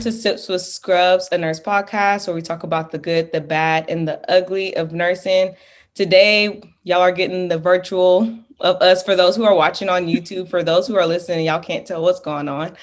to Sips with Scrubs, a nurse podcast where we talk about the good, the bad, and the ugly of nursing. Today, y'all are getting the virtual of us for those who are watching on YouTube. For those who are listening, y'all can't tell what's going on.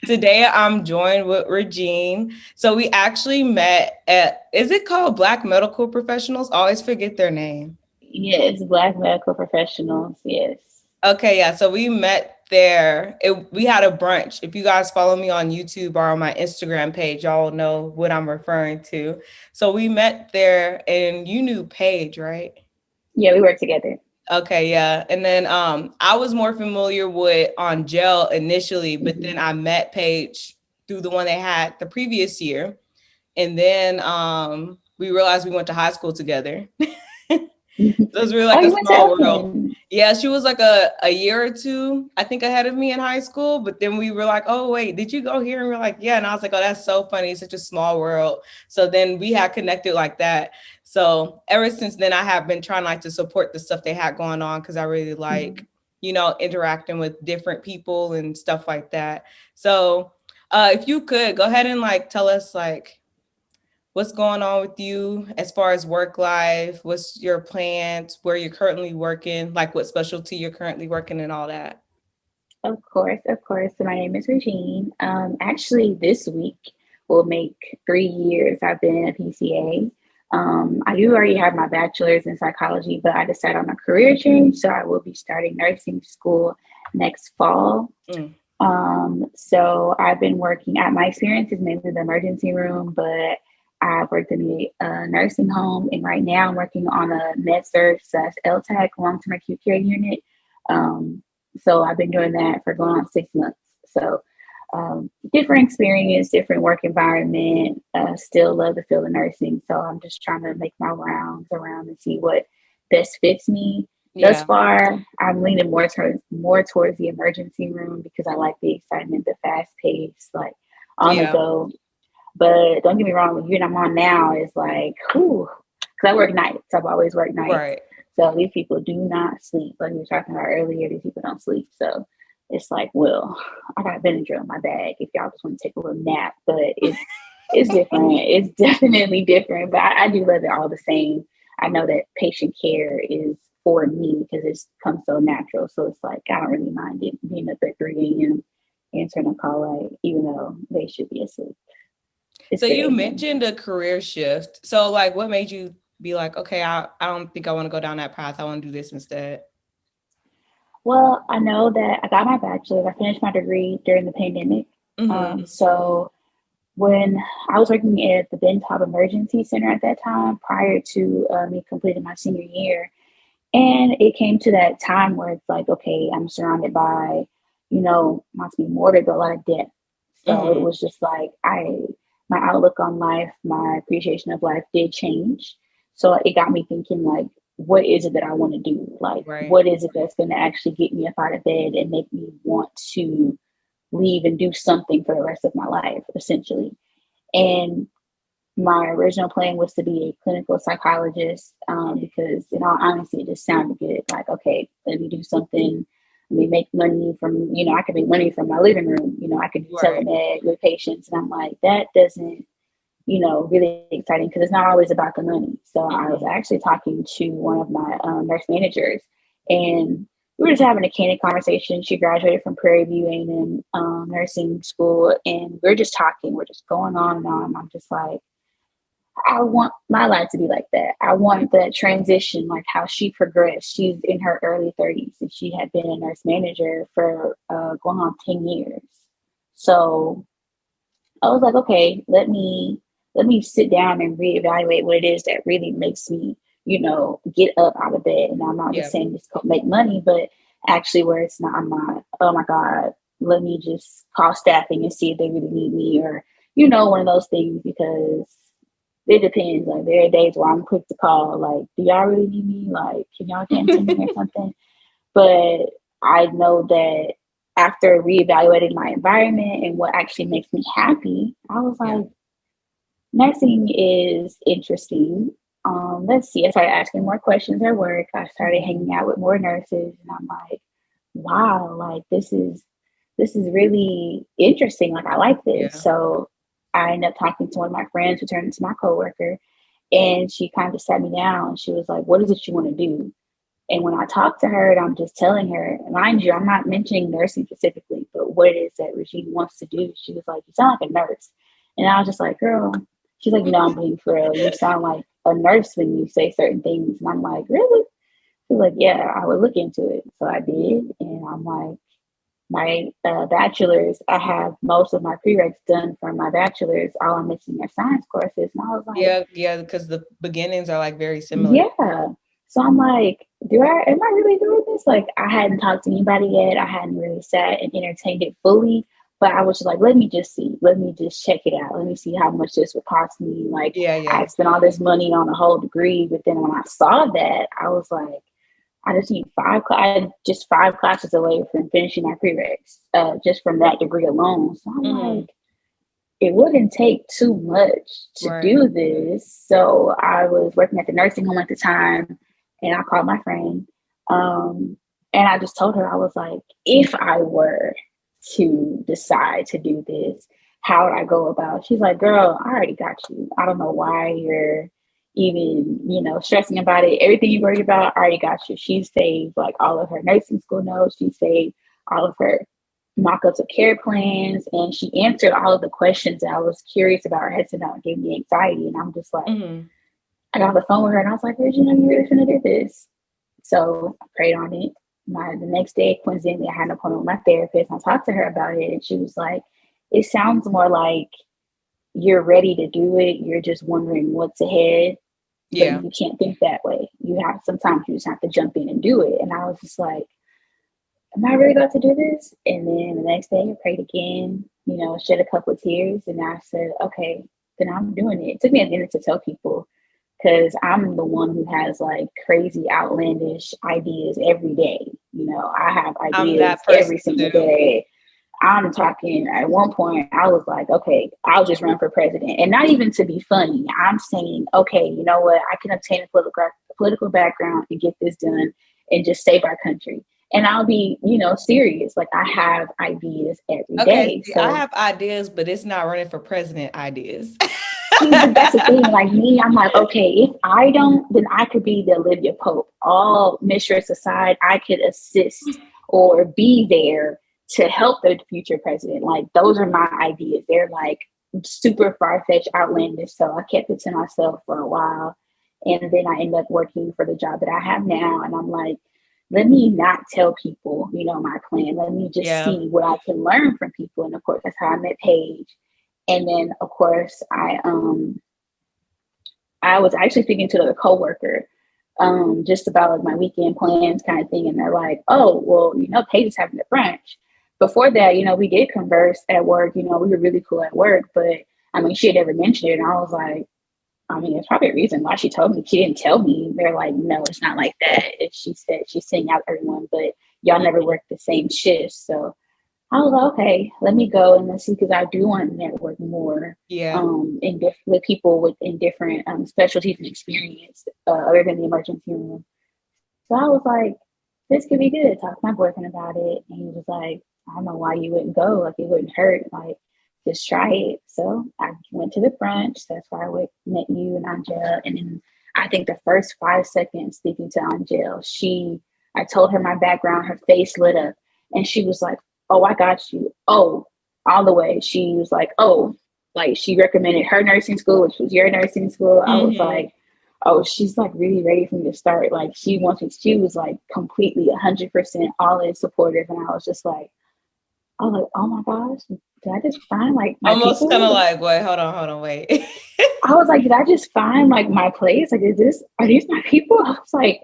Today, I'm joined with Regine. So we actually met at, is it called Black Medical Professionals? I always forget their name. Yes, Black medical professionals. Yes. Okay, yeah. So we met there. We had a brunch. If you guys follow me on YouTube or on my Instagram page, y'all know what I'm referring to. So we met there, and you knew Paige, right? Yeah, we work together. Okay, yeah. And then I was more familiar with on gel initially, but then I met Paige through the one they had the previous year. And then we realized we went to high school together. So it was really Oh, like a you went to small world. Elton. Yeah, she was like a year or two, I think, ahead of me in high school. But then we were like, oh, wait, did you go here? And we are like, yeah. And I was like, oh, that's so funny. It's such a small world. So then we had connected like that. So ever since then, I have been trying like to support the stuff they had going on because I really like, interacting with different people and stuff like that. So if you could go ahead and like tell us like what's going on with you as far as work life? What's your plans? Where you're currently working? Like what specialty you're currently working and all that? Of course, of course. So my name is Regine. Actually, this week will make 3 years I've been a PCA. I do already have my bachelor's in psychology, but I decided on a career change, so I will be starting nursing school next fall. Mm. So I've been working at my experience is mainly the emergency room, but I've worked in a nursing home, and right now I'm working on a med surg slash LTAC long term acute care unit. Um, so I've been doing that for going on 6 months. So different experience, different work environment. Still love the field of nursing, so I'm just trying to make my rounds around and see what best fits me. Thus Yeah. far, I'm leaning more towards the emergency room because I like the excitement, the fast pace, like on the Yeah. go. But don't get me wrong, the unit I'm on now is like, whew, because I work nights. I've always worked nights. Right. So these people do not sleep. Like we were talking about earlier, these people don't sleep. So it's like, well, I got Benadryl in my bag if y'all just want to take a little nap. But it's different. It's definitely different. But I do love it all the same. I know that patient care is for me because it's come so natural. So it's like I don't really mind it being up at 3 a.m. answering a call, like even though they should be asleep. It's So good you AM. mentioned a career shift. So like what made you be like, okay, I don't think I want to go down that path. I want to do this instead. Well, I know that I got my bachelor's. I finished my degree during the pandemic. Mm-hmm. So when I was working at the Ben Taub Emergency Center at that time, prior to me completing my senior year, and it came to that time where it's like, okay, I'm surrounded by, not to be morbid, but a lot of debt. So it Mm-hmm. was just like my outlook on life, my appreciation of life did change. So it got me thinking, like, what is it that I want to do? Like, Right. what is it that's going to actually get me up out of bed and make me want to leave and do something for the rest of my life, essentially? And my original plan was to be a clinical psychologist because, in all honesty, it just sounded good. Like, okay, let me do something. Let me make money from, I could make money from my living room. I could do Right. telemed with patients. And I'm like, that doesn't, really exciting because it's not always about the money. So I was Mm-hmm. actually talking to one of my nurse managers, and we were just having a candid conversation. She graduated from Prairie View A&M nursing school, and we're just talking. We're just going on and on. I'm just like, I want my life to be like that. I want that transition, like how she progressed. She's in her early 30s and she had been a nurse manager for going on 10 years. So I was like, okay, let me sit down and reevaluate what it is that really makes me, get up out of bed. And I'm not Yeah. just saying just go make money, but actually where it's not, I'm not, oh my God, let me just call staffing and see if they really need me or, one of those things because it depends. Like there are days where I'm quick to call, like, do y'all really need me? Like, can y'all cancel me or something? But I know that after reevaluating my environment and what actually makes me happy, I was Yeah. like, nursing is interesting. Let's see. I started asking more questions at work. I started hanging out with more nurses, and I'm like, wow, like this is this is really interesting. Like, I like this. Yeah. So I ended up talking to one of my friends who turned into my coworker, and she kind of sat me down and she was like, what is it you want to do? And when I talked to her and I'm just telling her, mind you, I'm not mentioning nursing specifically, but what it is that Regine wants to do, she was like, you sound like a nurse. And I was just like, girl, she's like, no, I'm being for real. You sound like a nurse when you say certain things. And I'm like, really? She's like, yeah, I would look into it. So I did. And I'm like, my bachelor's, I have most of my prereqs done for my bachelor's. All I'm missing are science courses. And I was like, Yeah, yeah, because the beginnings are like very similar. yeah. So I'm like, am I really doing this? Like, I hadn't talked to anybody yet. I hadn't really sat and entertained it fully. But I was just like, let me just see. Let me just check it out. Let me see how much this would cost me. Like, Yeah, I yeah. had spent all this money on a whole degree. But then when I saw that, I was like, I just need just 5 classes away from finishing my prereqs, just from that degree alone. So I'm Mm-hmm. like, it wouldn't take too much to Right. do this. So I was working at the nursing home at the time, and I called my friend. And I just told her, I was like, if I were to decide to do this, how would I go about it? She's like, girl, I already got you. I don't know why you're even, stressing about it. Everything you worried about, I already got you. She saved like all of her nursing school notes. She saved all of her mock-ups of care plans, and she answered all of the questions that I was curious about. Her head down, gave me anxiety, and I'm just like, Mm-hmm. I got on the phone with her, and I was like, Regina, you really gonna do this? So I prayed on it. The next day, coincidentally, I had an appointment with my therapist. And I talked to her about it, and she was like, "It sounds more like you're ready to do it. You're just wondering what's ahead, but Yeah. you can't think that way. Sometimes you just have to jump in and do it." And I was just like, am I really about to do this? And then the next day I prayed again, shed a couple of tears, and I said, okay, then I'm doing it. It took me a minute to tell people because I'm the one who has like crazy, outlandish ideas every day. I have I'm ideas that person every single too. day. I'm talking at one point, I was like, okay, I'll just run for president. And not even to be funny. I'm saying, okay, you know what? I can obtain a political background and get this done and just save our country. And I'll be, serious. Like, I have ideas every Okay, day. see, I So have ideas, but it's not running for president ideas. see, but that's the thing. Like me, I'm like, okay, if I don't, then I could be the Olivia Pope. All mistress aside, I could assist or be there to help the future president. Like, those are my ideas. They're like super far fetched, outlandish. So I kept it to myself for a while. And then I ended up working for the job that I have now. And I'm like, let me not tell people, my plan. Let me just Yeah. see what I can learn from people. And of course, that's how I met Paige. And then, of course, I was actually speaking to a coworker just about like my weekend plans kind of thing, and they're like, "Oh, well, Paige is having a brunch." Before that, we did converse at work. We were really cool at work, but I mean, she had never mentioned it, and I was like, I mean, there's probably a reason why she told me. She didn't tell me. They're like, no, it's not like that. She said she's sending out everyone, but y'all never worked the same shifts, so I was like, okay, let me go and let's see, because I do want to network more Yeah. with people in different specialties and experience other than the emergency room. So I was like, this could be good. Talk to my boyfriend about it, and he was like, I don't know why you wouldn't go. Like, it wouldn't hurt. Like, just try it. So I went to the brunch. That's where met you and Angel. And then I think the first 5 seconds speaking to Angel, I told her my background. Her face lit up, and she was like, "Oh, I got you." Oh, all the way. She was like, "Oh," like she recommended her nursing school, which was your nursing school. I was Mm-hmm. like, oh, she's like really ready for me to start. Like, she was like completely 100% all in supportive. And I was like, oh my gosh, did I just find like my Almost kind of people? like, wait, hold on, wait. I was like, did I just find like my place? Like, are these my people? I was like,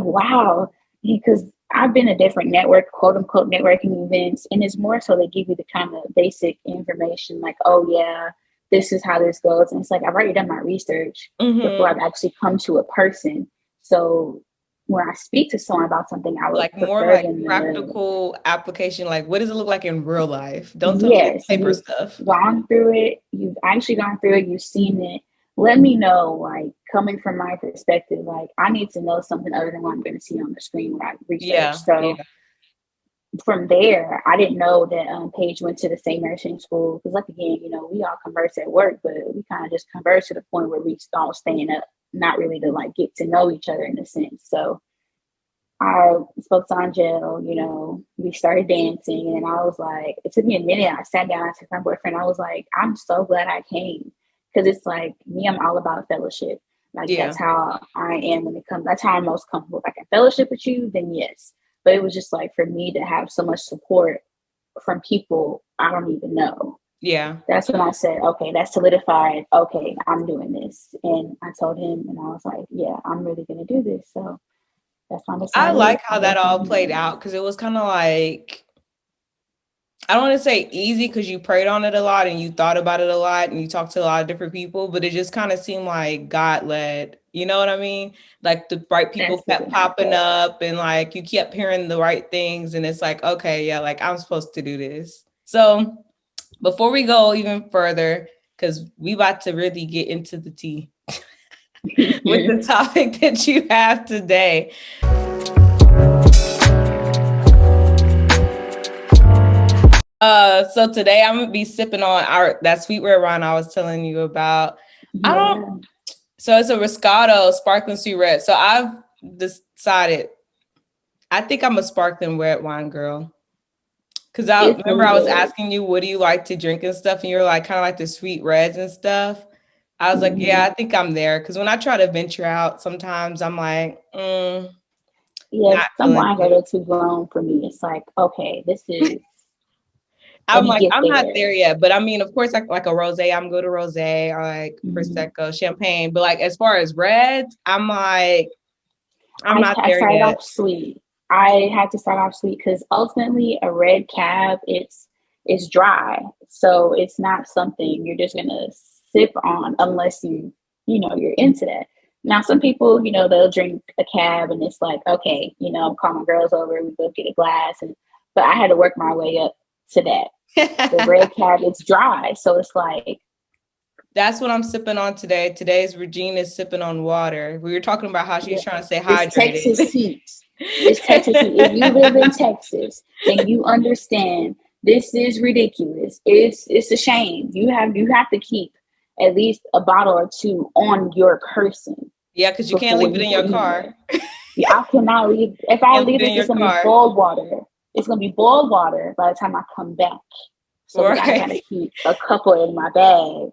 wow. Because I've been a different network, quote unquote, networking events. And it's more so they give you the kind of basic information like, oh, yeah, this is how this goes. And it's like, I've already done my research before I've Mm-hmm. actually come to a person. So when I speak to someone about something, I would Like more prefer like them to, practical application. Like, what does it look like in real life? Don't tell me the yes, paper you've stuff. gone through it. You've actually gone through it. You've seen it. Let me know, like, coming from my perspective, like, I need to know something other than what I'm going to see on the screen when I research. Yeah, So yeah. from there, I didn't know that Paige went to the same nursing school because, like, again, we all converse at work, but we kind of just converse to the point where we all staying up, not really to like get to know each other in a sense. So I spoke to Angel, we started dancing, and I was like, it took me a minute. I sat down, I took my boyfriend, I was like, I'm so glad I came because it's like me, I'm all about fellowship. Like, Yeah. that's how I am when it comes, that's how I'm most comfortable. If I can fellowship with you, then yes. But it was just like for me to have so much support from people I don't even know. Yeah. That's when I said, okay, that's solidified. Okay, I'm doing this. And I told him, and I was like, yeah, I'm really going to do this. So that's when I I decided like how I was that all going played out because it was kind of like, I don't want to say easy because you prayed on it a lot and you thought about it a lot and you talked to a lot of different people, but it just kind of seemed like God led. You know what I mean? Like the right people that's the kept thing. popping up and like you kept hearing the right things. And it's like, okay, yeah, like I'm supposed to do this. So before we go even further, because we about to really get into the tea with the topic that you have today. So today I'm gonna be sipping on that sweet red wine I was telling you about. I don't. Yeah. So it's a Roscato sparkling sweet red. So I've decided I think I'm a sparkling red wine girl. Cause I It's remember really I was good. asking you what do you like to drink and stuff, and you're like kind of like the sweet reds and stuff. I was like, yeah, I think I'm there. Cause when I try to venture out, sometimes I'm like, Yes, not some feeling wines are a it. little too grown for me. It's like, okay, this is, let I'm me like, get I'm not there. there yet. But I mean, of course, like a rosé, I'm good to rosé or like Mm-hmm. prosecco, champagne. But like as far as reds, I'm like, I'm not I there started yet. off sweet. I had to start off sweet because ultimately a red cab, it's dry, so it's not something you're just gonna sip on unless you're into that. Now, some people, they'll drink a cab and it's like, okay, call my girls over, we go get a glass, but I had to work my way up to that. The red cab, it's dry, so it's like That's what I'm sipping on today. Today's Regine is sipping on water. We were talking about how she's yeah, trying to stay it's Texas hydrated. heat. It's Texas heat. If you live in Texas, then you understand this is ridiculous. It's a shame. You have to keep at least a bottle or two on your person Yeah, because you can't before leave it you in can your eat car. it. Yeah, I cannot leave. If I Can't leave leave it it, in it's your gonna be car. boiled water. It's gonna be boiled water by the time I come back. So I Right. gotta keep a couple in my bag.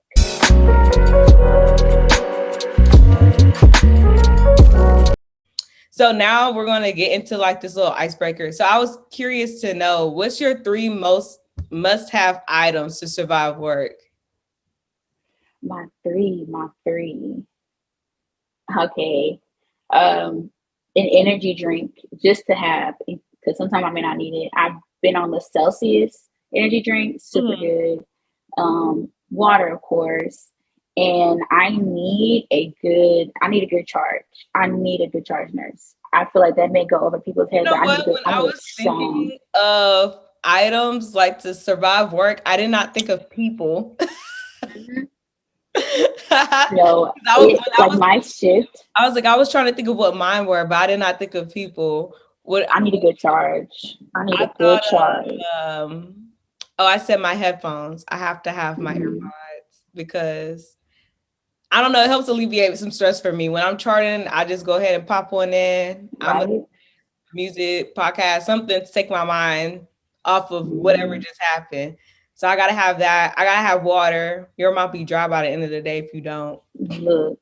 So now we're going to get into like this little icebreaker. So I was curious to know what's your three most must have items to survive work? My three. Okay. Um, an energy drink just to have because sometimes I may not need it. I've been on the Celsius energy drink, super Mhm. good. Water, of course, and I need a good charge. I need a good charge nurse. I feel like that may go over people's You head, know but what? When I I need it was strong. thinking of items like to survive work, I did not think of people. Mhm. I It like my shift. I was like, I was trying to think of what mine were, but I did not think of people. What I need a good charge. I need I a good thought charge. oh, I said my headphones. I have to have my Mhm. AirPods because I don't know, it helps alleviate some stress for me. When I'm charting, I just go ahead and pop one in. I'm a Right? music, podcast, something to take my mind off of whatever Mhm. just happened. So I gotta have that. I gotta have water. Your mouth be dry by the end of the day if you don't. Look,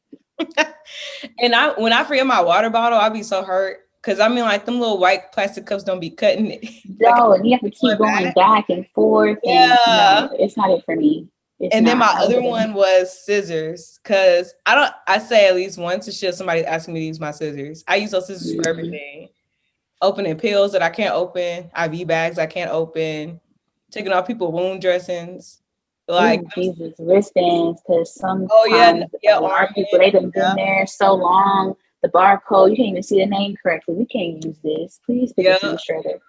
And when I forget my water bottle, I'll be so hurt. Cause I mean like them little white plastic cups don't be cutting it. Like no, and you have to keep going going back. back and forth, and Yeah. no, it's not it for me. It's And then not. my I other wouldn't. one was scissors. Cause I say at least once a shift somebody's asking me to use my scissors. I use those scissors for Mhm. everything. Opening pills that I can't open, IV bags I can't open, taking off people wound dressings. Like, Oh, Jesus, wristbands, because oh yeah, sometimes yeah, a lot of people, armband, they've been there so long, the barcode, you can't even see the name correctly. We can't use this. Please pick it to yeah, the shredder.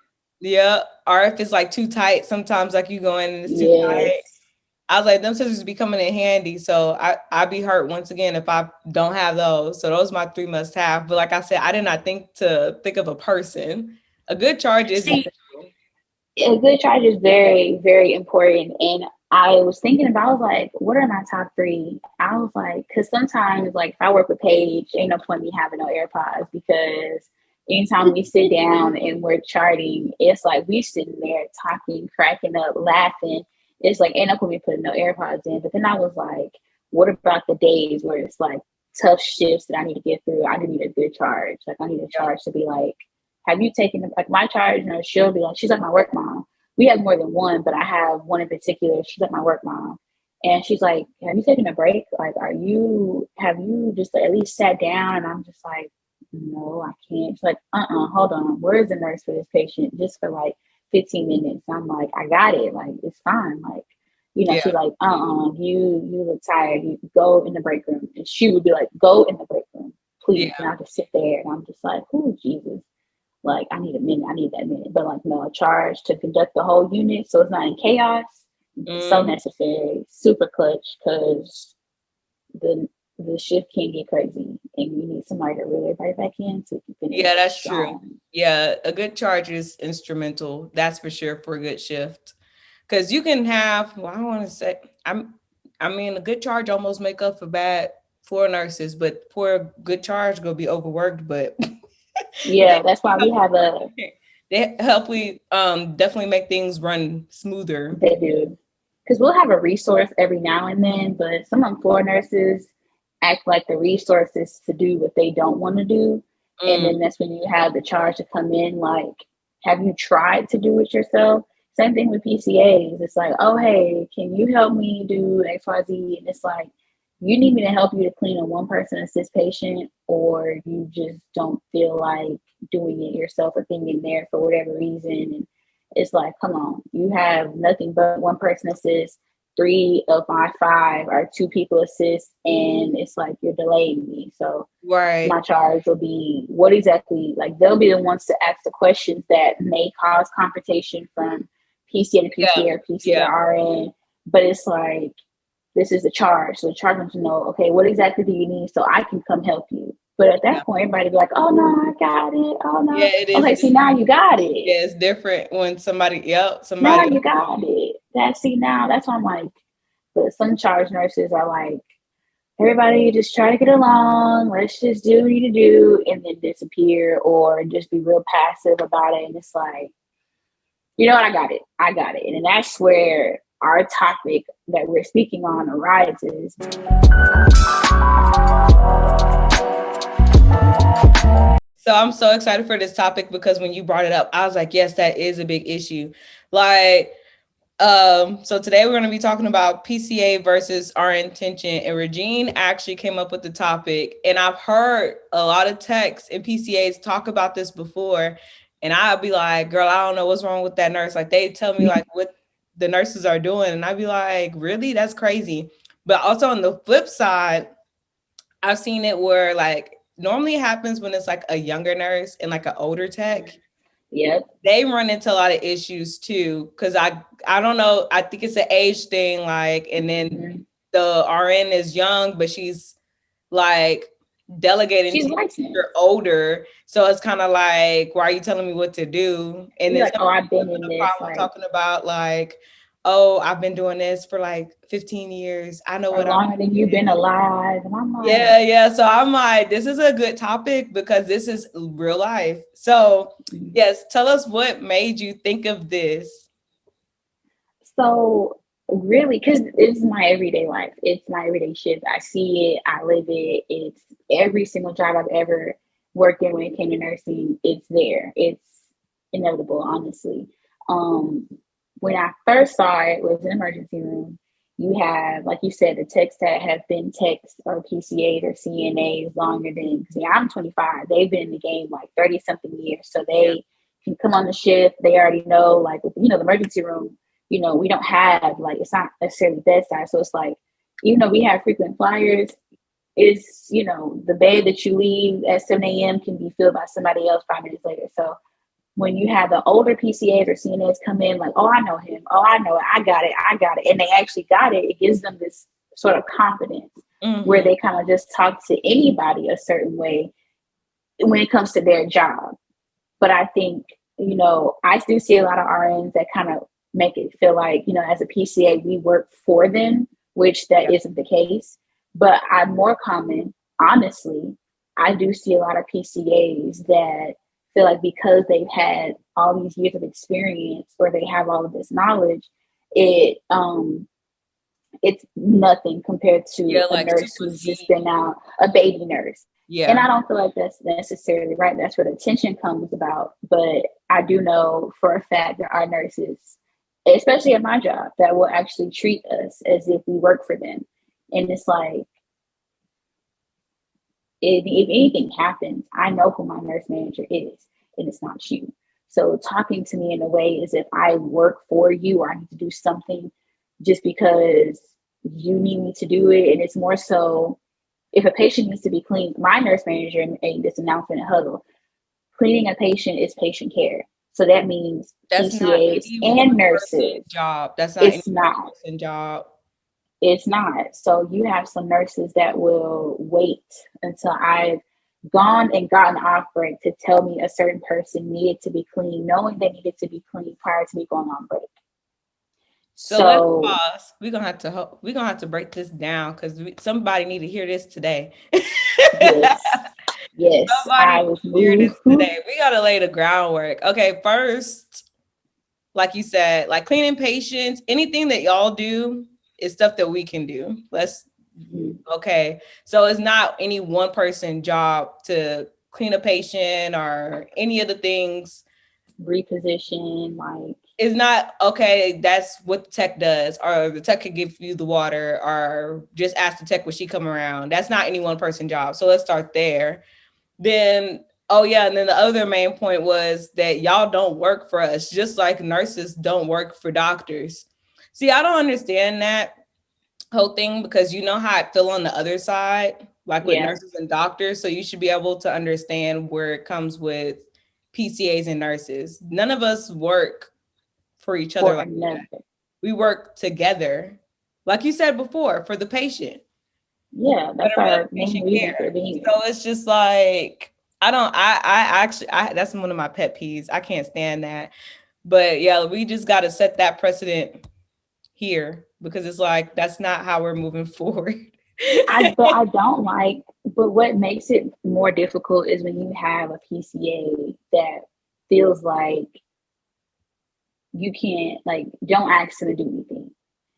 yeah. Or if it's like too tight, sometimes like you go in and it's too tight. Yes. I was like, them scissors be coming in handy. So I be hurt once again if I don't have those. So those are my three must have. But like I said, I did not think of a person. A good charge is See, essential. A good charge is very, very important. And I was thinking about, I was like, what are my top three? I was like, because sometimes, like, if I work with Paige, ain't no point me having no AirPods because anytime we sit down and we're charting, it's like we sitting there talking, cracking up, laughing. It's like, ain't no point me putting no AirPods in. But then I was like, what about the days where it's like tough shifts that I need to get through? I do need a good charge. Like, I need a charge to be like, have you taken like my charge? You know, she'll be like, she's like my work mom. We have more than one, but I have one in particular. She's like my work mom. And she's like, have you taken a break? Like, have you just like, at least sat down? And I'm just like, no, I can't. She's like, hold on. Where's the nurse for this patient? Just for like 15 minutes. I'm like, I got it. Like, it's fine. Like, you know, Yeah, she's like, you look tired. You go in the break room. And she would be like, go in the break room, please. yeah. And I'll just sit there and I'm just like, oh, Jesus. Like, I need a minute, I need that minute. But like, no, a charge to conduct the whole unit so it's not in chaos. So Mm, necessary, super clutch, because the the shift can get crazy and you need somebody to reel everybody back in so you can finish yeah, that's true. strong. Yeah, a good charge is instrumental. That's for sure for a good shift. Because you can have, well, I want to say, I mean, a good charge almost make up for bad for nurses, but poor good charge gonna be overworked. But Yeah, that's why we have a they help we definitely make things run smoother. they do. Because we'll have a resource every now and then, but some floor nurses act like the resources to do what they don't want to do. And Mm, then that's when you have the charge to come in, like, have you tried to do it yourself? Same thing with PCAs. It's like, oh, hey, can you help me do XYZ? And it's like, you need me to help you to clean a one person assist patient, or you just don't feel like doing it yourself or being in there for whatever reason. And it's like, come on, you have nothing but one person assist. Three of my five are two people assist, and it's like you're delaying me. So right. my charge will be what exactly, like, they'll be the ones to ask the questions that may cause confrontation from PCA to Yeah. PCA or PCA to Yeah. RN. But it's like, this is the charge. So the charge wants to know, okay, what exactly do you need so I can come help you? But at Yeah. that point, everybody be like, oh no, I got it. Oh Yeah, no. it is Okay, see, now different. you got it. Yeah, it's different when somebody, yep, Now somebody you else got wrong. it. Now that's why I'm like, but some charge nurses are like, everybody just try to get along. Let's just do what we need to do and then disappear or just be real passive about it. And it's like, you know what? I got it. I got it. And then that's where our topic that we're speaking on arises. So I'm so excited for this topic because when you brought it up, I was like, yes, that is a big issue. Like, so today we're going to be talking about PCA versus our intention. And Regine actually came up with the topic. And I've heard a lot of techs and PCAs talk about this before. And I'll be like, girl, I don't know what's wrong with that nurse. Like they tell me like what the nurses are doing. And I'd be like, really? That's crazy. But also on the flip side, I've seen it where like normally it happens when it's like a younger nurse and like an older tech. Yep. They run into a lot of issues too. Cause I don't know, I think it's an age thing, like, and then Mm-hmm. the RN is young, but she's like delegating She's to you. licensed. You're older. So it's kind of like, why are you telling me what to do? And She's then like, some oh, I've people been have in a this problem like talking about like, oh, I've been doing this for like 15 years. I know for what I'm longer than you've been alive. And I'm like, yeah, yeah. So I'm like, this is a good topic because this is real life. So, mm. yes, tell us what made you think of this. So really, because it's my everyday life. It's my everyday shift. I see it. I live it. It's every single job I've ever worked in when it came to nursing. It's there. It's inevitable, honestly. Um, when I first saw it was an emergency room. You have, like you said, the techs that have been techs or PCAs or CNAs longer than, see, I'm 25. They've been in the game like 30 something years. So Yeah. they can come on the shift. They already know, like, the emergency room, we don't have, like, it's not necessarily bedside. So it's like, even though we have frequent flyers, is, the bed that you leave at 7 a.m. can be filled by somebody else 5 minutes later. So when you have the older PCAs or CNAs come in, like, oh, I know him. Oh, I know it. I got it. I got it. And they actually got it. It gives them this sort of confidence where Mm-hmm. they kind of just talk to anybody a certain way when it comes to their job. But I think I do see a lot of RNs that kind of make it feel like, as a PCA, we work for them, which that Yeah. isn't the case. But I'm more common, honestly, I do see a lot of PCAs that feel like because they've had all these years of experience or they have all of this knowledge, it it's nothing compared to Yeah, a like nurse who's just supersede. been out, a baby nurse. And Yeah. I don't feel like that's necessarily right. That's where the tension comes about. But I do know for a fact that our nurses, especially at my job, that will actually treat us as if we work for them. And it's like, if anything happens, I know who my nurse manager is, and it's not you. So talking to me in a way as if I work for you or I need to do something just because you need me to do it. And it's more so if a patient needs to be cleaned, my nurse manager made this announcement in Huddle. Cleaning a patient is patient care. So that means That's not PCAs any one and person nurses. job. That's not any It's one not. person job. It's not. So you have some nurses that will wait until I've gone and gotten off break to tell me a certain person needed to be clean, knowing they needed to be clean prior to me going on break. So let's So pause. We're gonna have to break this down because somebody need to hear this today. yes, yes, Somebody I needs was to hear moved. this today. We gotta lay the groundwork. Okay, first, like you said, like cleaning patients, anything that y'all do is stuff that we can do. Let's Okay. So it's not any one person job to clean a patient or any of the things. Reposition, like It's not okay. That's what the tech does, or the tech could give you the water, or just ask the tech when she come around. That's not any one person job. So let's start there. Then, oh yeah, and then the other main point was that y'all don't work for us, just like nurses don't work for doctors. See, I don't understand that whole thing because you know how I feel on the other side, like with yeah, nurses and doctors. So you should be able to understand where it comes with PCAs and nurses. None of us work for each other for like that. another. We work together, like you said before, for the patient, Yeah, that's better of our main patient reason for care. being So here. it's just like I don't. I actually. That's one of my pet peeves. I can't stand that. But yeah, we just got to set that precedent here because it's like that's not how we're moving forward. But I don't like, but what makes it more difficult is when you have a PCA that feels like you can't, like, don't ask them to do anything.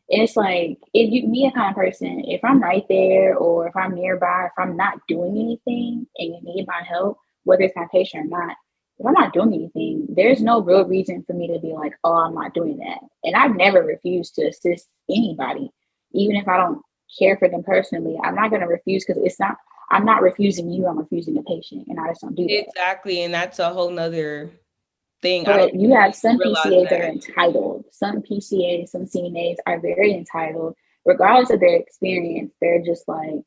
And it's like, if you, me, a kind of person, if I'm right there or if I'm nearby, if I'm not doing anything and you need my help, whether it's my patient or not, if I'm not doing anything, there's no real reason for me to be like, oh, I'm not doing that. And I've never refused to assist anybody, even if I don't care for them personally. I'm not going to refuse because it's not, I'm not refusing you, I'm refusing the patient. And I just don't do that. Exactly. And that's a whole nother thing. I don't But think you have people some realize PCAs that are that. entitled. Some PCAs, some CNAs are very entitled, regardless of their experience. They're just like,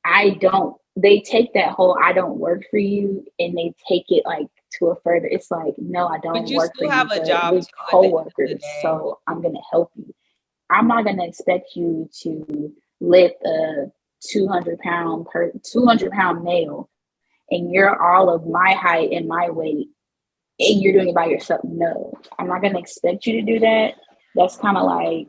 I don't, they take that whole I don't work for you and they take it like to a further, it's like, no, I But don't you work for still have you, a but job we're too at the end of the co-workers, day. so I'm gonna help you. I'm not gonna expect you to lift a 200 pound male and you're all of my height and my weight and you're doing it by yourself. No, I'm not gonna expect you to do that. That's kind of like,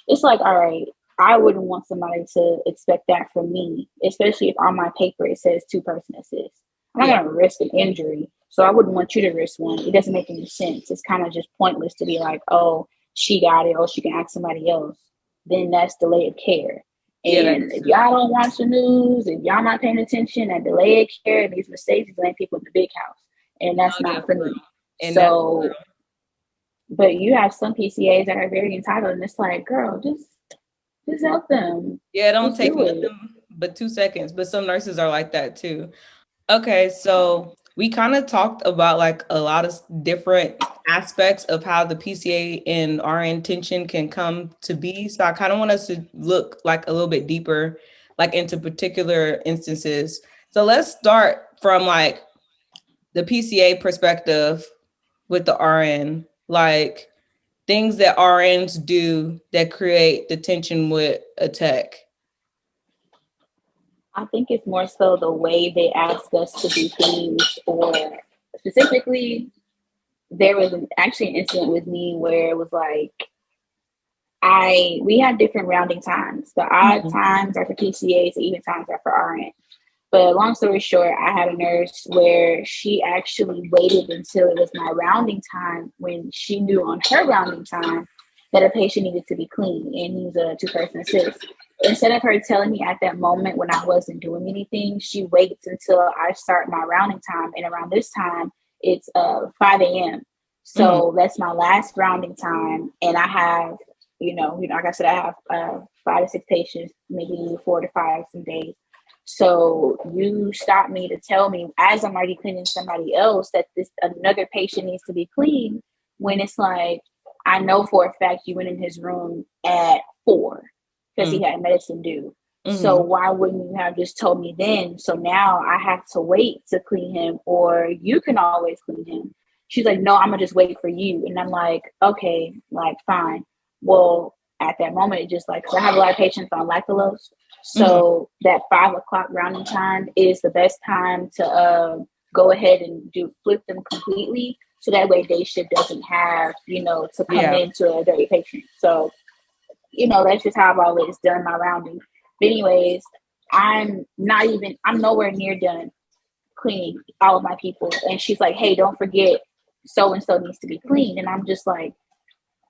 it's like, all right, I wouldn't want somebody to expect that from me, especially if on my paper it says two-person assist. I'm not Yeah. gonna risk an injury, so I wouldn't want you to risk one. It doesn't make any sense. It's kind of just pointless to be like, oh, she got it, or she can ask somebody else. Then that's delay of care. Yeah, And that's if true. y'all don't watch the news, if y'all not paying attention, that delay of care and these mistakes is letting people in the big house, and that's Oh yeah, not for for real. me. And that's So, but you have some PCAs that are very entitled, and it's like, girl, just help them. yeah, it don't Just take do it. nothing but 2 seconds. But some nurses are like that too. Okay, so we kind of talked about like a lot of different aspects of how the PCA and our intention can come to be. So I kind of want us to look like a little bit deeper, like into particular instances. So let's start from like the PCA perspective with the RN, like things that RNs do that create the tension with a tech. I think it's more so the way they ask us to do things, or specifically, there was actually an incident with me where it was like we had different rounding times. The odd Mhm. times are for PCAs, the even times are for RN. But long story short, I had a nurse where she actually waited until it was my rounding time when she knew on her rounding time that a patient needed to be clean and needs a two-person assist. Instead of her telling me at that moment when I wasn't doing anything, she waits until I start my rounding time. And around this time, it's 5 a.m. Mhm. So that's my last rounding time. And I have, like I said, I have 5 to 6 patients, maybe 4 to 5 some days. So you stop me to tell me as I'm already cleaning somebody else that this another patient needs to be cleaned, when it's like I know for a fact you went in his room at 4 because he Mhm. had medicine due. So Mhm. why wouldn't you have just told me then? So now I have to wait to clean him, or you can always clean him. She's like, no, I'm gonna just wait for you. And I'm like, okay, like fine. Well, at that moment, it just like, 'cause I have a lot of patients on lactulose. Mhm. So that 5 o'clock rounding time is the best time to go ahead and do flip them completely. So that way day shift doesn't have, to come Yeah. into a dirty patient. So, that's just how I've always done my rounding. But anyways, I'm nowhere near done cleaning all of my people. And she's like, hey, don't forget so and so needs to be cleaned. And I'm just like,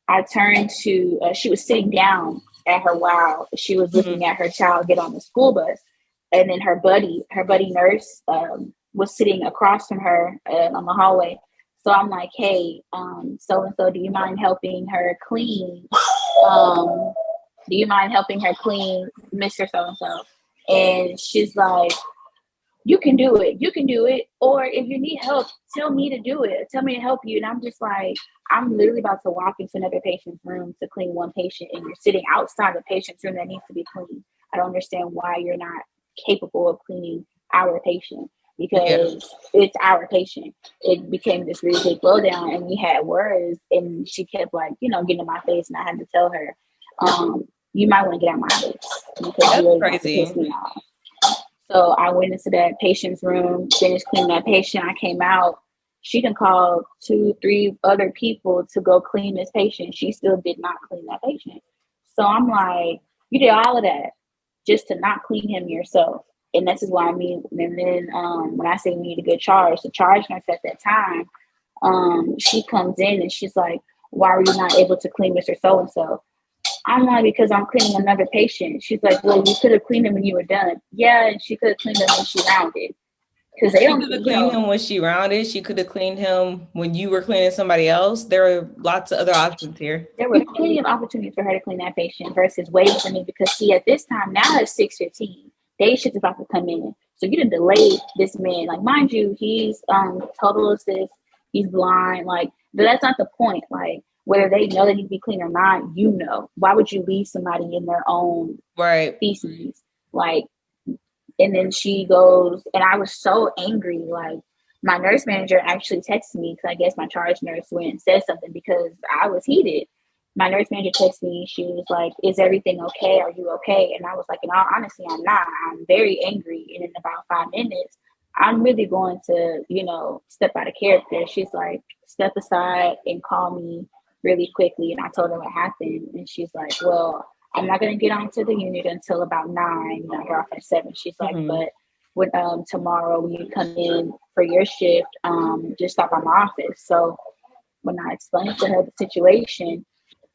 I turned to, she was sitting down at her while she was Mhm. looking at her child get on the school bus. And then her buddy nurse was sitting across from her on the hallway. So I'm like, hey, so and so, do you mind helping her clean? Um, do you mind helping her clean, Mr. So and so? And she's like, you can do it. You can do it. Or if you need help, tell me to do it. Tell me to help you. And I'm just like, I'm literally about to walk into another patient's room to clean one patient, and you're sitting outside the patient's room that needs to be cleaned. I don't understand why you're not capable of cleaning our patient, Yeah. because it's our patient. It became this really big blowdown, and we had words, and she kept like, getting in my face, and I had to tell her, you might want to get out my face because That's you're really about to piss crazy. me off. So I went into that patient's room, finished cleaning that patient. I came out. She done called 2, 3 other people to go clean this patient. She still did not clean that patient. So I'm like, you did all of that just to not clean him yourself. And this is why I mean, and then when I say we need a good charge, the charge nurse at that time, she comes in and she's like, why were you not able to clean Mr. So and so? I'm like, because I'm cleaning another patient. She's like, well, you could have cleaned him when you were done. Yeah, and she could have cleaned him when she rounded. Because they She don't, could have cleaned him when she rounded. She could have cleaned him when you were cleaning somebody else. There are lots of other options here. there were plenty of opportunities for her to clean that patient versus waiting for me. Because see, at this time, now it's 6:15. Day shift is about to come in. So you done delayed this man. Like, mind you, he's total assist, he's blind, like, but that's not the point. Like, whether they know they need to be clean or not, why would you leave somebody in their own Right. feces? Like, and then she goes, and I was so angry. Like, my nurse manager actually texted me because I guess my charge nurse went and said something because I was heated. My nurse manager texted me. She was like, is everything okay? Are you okay? And I was like, in all honesty, I'm not. I'm very angry. And in about 5 minutes, I'm really going to, step out of character. She's like, step aside and call me really quickly. And I told her what happened. And she's like, well, I'm not gonna get onto the unit until about 9. I get off at 7. She's like, Hmm. but when tomorrow when you come in for your shift, just stop by my office. So when I explained to her the situation,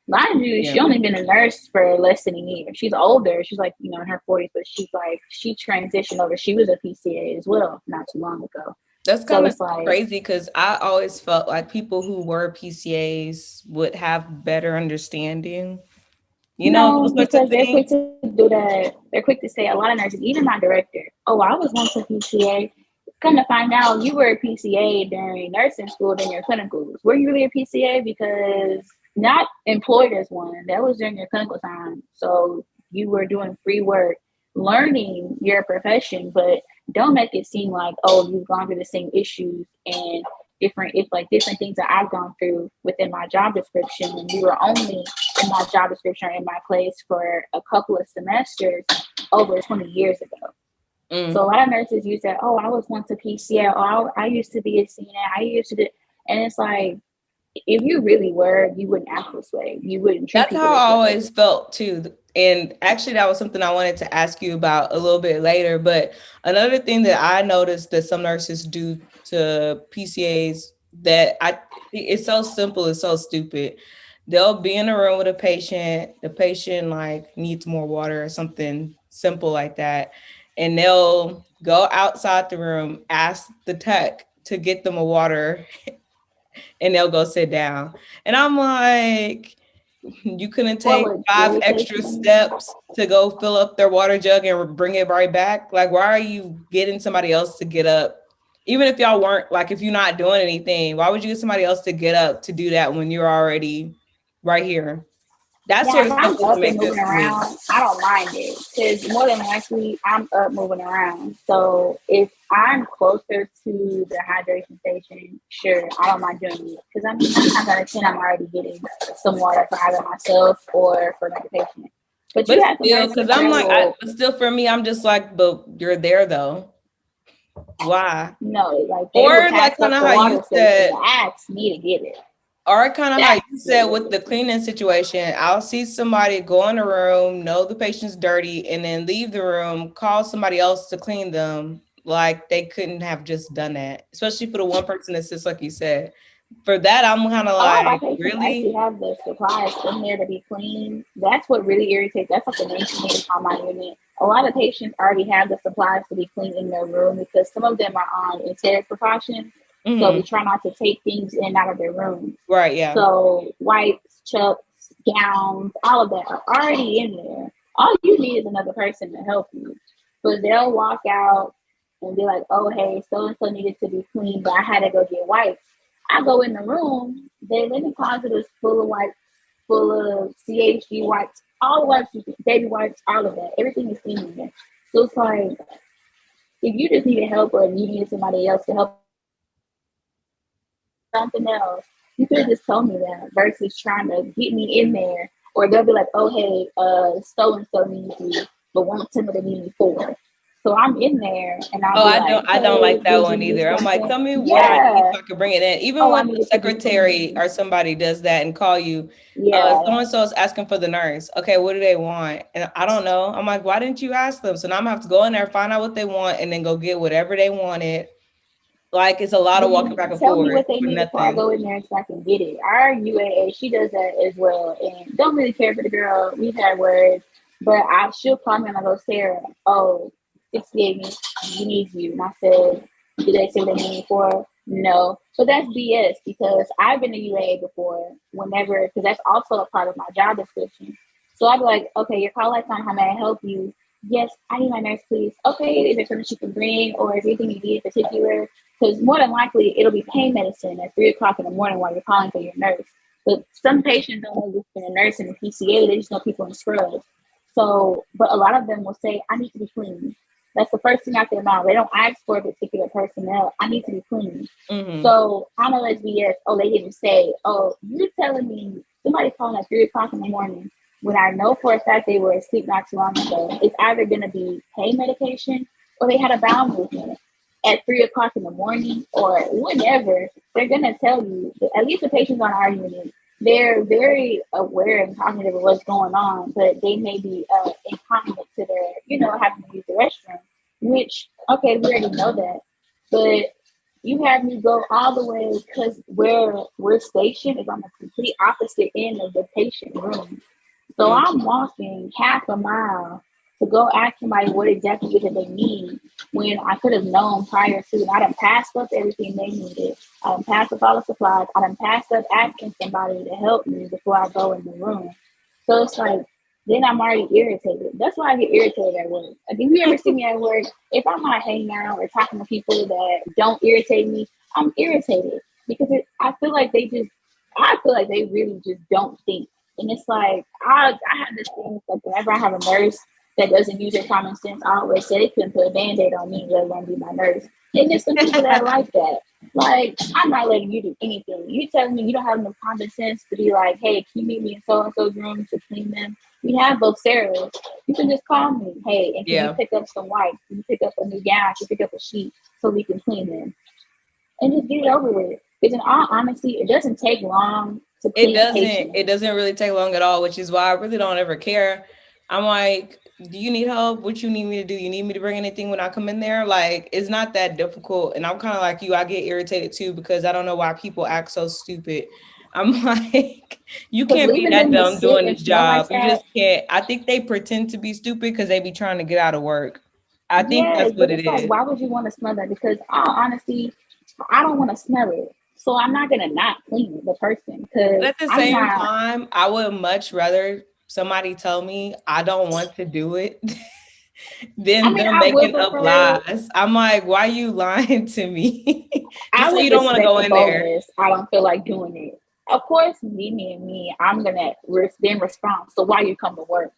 mind you, she Yeah. only been a nurse for less than a year. She's older. She's like, in her 40s, but she's like, she transitioned over. She was a PCA as well, not too long ago. That's So kind of it's like, crazy because I always felt like people who were PCAs would have better understanding, those no, sorts of because they're things. quick to do that. They're quick to say, a lot of nurses, even my director, oh, I was once a PCA. Come to find out, you were a PCA during nursing school, during your clinicals. Were you really a PCA? Because not employed as one. That was during your clinical time. So you were doing free work, learning your profession, but don't make it seem like, oh, you've gone through the same issues and different things that I've gone through within my job description, and you were only in my job description or in my place for a couple of semesters over 20 years ago. So a Mm. lot of nurses use that. Oh, I was once a PCA. Oh, I used to be a CNA. I used to do, and it's like if you really were, you wouldn't act this way. You wouldn't treat That's people how this I way. always felt too. And actually, that was something I wanted to ask you about a little bit later. But another thing that I noticed that some nurses do to PCAs that it's so simple, it's so stupid. They'll be in a room with a patient, the patient like needs more water or something simple like that. And they'll go outside the room, ask the tech to get them a water, and they'll go sit down. And I'm like, you couldn't What take would 5 irritate extra me? steps to go fill up their water jug and bring it right back? Like, why are you getting somebody else to get up? Even if y'all weren't, like, if you're not doing anything, why would you get somebody else to get up to do that when you're already right here? That Now, sort if of stuff I'm doesn't up and make moving sense to me. around, I don't mind it because more than likely I'm up moving around. So if I'm closer to the hydration station, sure, I don't mind doing it because I'm 9 times out of 10 I'm already getting some water for either myself or for another patient. But you But have some still, nurses because I'm that like, will but still for me, I'm just like, but you're there though. Why? know, like they will Or pass like kind up of the how you water station said, to ask me to get it. or kind of how That's you said what with the irritates me. cleaning situation, I'll see somebody go in the room, know the patient's dirty, and then leave the room, call somebody else to clean them. Like they couldn't have just done that, especially for the one person that sits, like you said. For that, I'm kind of A lot of our like, patients actually really? have the supplies in there to be clean. That's what really irritates. That's like the main thing on my unit. A lot of patients already have the supplies to be clean in their room because some of them are on enteric precautions. So we Hmm. try not to take things in and out of their rooms. Right? Yeah. So wipes, chucks, gowns, all of that are already in there. All you need is another person to help you. But they'll walk out and be like, oh, hey, so and so needed to be clean, but I had to go get wipes. I go in the room, their linen closet is full of wipes, full of CHG wipes, all the wipes, baby wipes, all of that. Everything is clean in there. So it's like, if you just needed help or you needed somebody else to help something else, you could have just told me that versus trying to get me in there. Or they'll be like, oh, hey, so and so needs you, but won't tell me they need me for. So I'm in there and I'll Oh, be like, I don't hey, like that did you one need either. I'm like, something? tell me what I need Yeah. so I can bring it in. Even Oh, I when the needed to be secretary clean. or somebody does that and call you, Yeah. so and so is asking for the nurse. Okay, what do they want? And I don't know. I'm like, why didn't you ask them? So now I'm gonna have to go in there, find out what they want, and then go get whatever they wanted. Like it's a lot of walking back Then and tell me forth what they for need before I nothing. go in there so I can get it. Our UAA, she does that as well, and don't really care for the girl. We've had words, but she'll call me and I go, Sarah, oh, 68 needs you, and I said, did they say what they need me for? No, but that's BS because I've been a UAA before. Whenever, because that's also a part of my job description. So I'd be like, okay, your call lights on. How may I help you? Yes, I need my nurse, please. Okay, is there something she can bring, or is there anything you need in particular? Because more than likely, it'll be pain medicine at 3 o'clock in the morning while you're calling for your nurse. But some patients don't know this a nurse and a PCA, they just know people in scrubs. So, but a lot of them will say, I need to be clean. That's the first thing out their mouth. They don't ask for a particular personnel. I need to be clean. Hmm. So I know it's BS. Oh, they didn't say, oh, you're telling me somebody calling at 3 o'clock in the morning when I know for a fact they were asleep not too long ago. It's either going to be pain medication or they had a bowel movement at 3 o'clock in the morning or whenever, they're gonna tell you. At least the patients on our unit, they're very aware and cognitive of what's going on, but they may be incontinent to their, having to use the restroom. Which, okay, we already know that, but you have me go all the way because where we're stationed is on the complete opposite end of the patient room. So Hmm. I'm walking half a mile to go ask somebody what exactly it is they need when I could have known prior to. And I done passed up everything they needed. I done passed up all the supplies. I done passed up asking somebody to help me before I go in the room. So it's like, then I'm already irritated. That's why I get irritated at work. Like, if you ever see me at work, if I'm not hanging out or talking to people that don't irritate me, I'm irritated because I feel like I feel like they really just don't think. And it's like I have this thing like whenever I have a nurse that doesn't use their common sense, I always say they couldn't put a band-aid on me, let alone be my nurse. And there's some people that are like that. Like, I'm not letting you do anything. You telling me you don't have enough common sense to be like, hey, can you meet me in so and so's room to clean them? We have both Sarahs. You can just call me. Hey, and can you Yeah. pick up some wipes? Can you pick up a new gown? Can you pick up a sheet so we can clean them? And just get it over with. Because in all honesty, it doesn't take long to It clean a doesn't. patient. It doesn't really take long at all, which is why I really don't ever care. I'm like, do you need help? What you need me to do? You need me to bring anything when I come in there? Like, it's not that difficult. And I'm kind of like you. I get irritated too because I don't know why people act so stupid. I'm like, you Because can't be leaving that them to dumb sit doing and this smell job. like You that, just can't. I think they pretend to be stupid because they be trying to get out of work. I think yes, that's what but it it's like, is. why would you want to smell that? Because all honesty, I don't want to smell it. So I'm not gonna not clean the person But because at the I'm same not. time, I would much rather somebody tell me I don't want to do it I than mean, them I would making up prefer. lies. I'm like, why are you lying to me? I Just so would you don't want to respect go the in there. boldness. I don't feel like doing it. Of course, me, I'm gonna then respond. So why you come to work?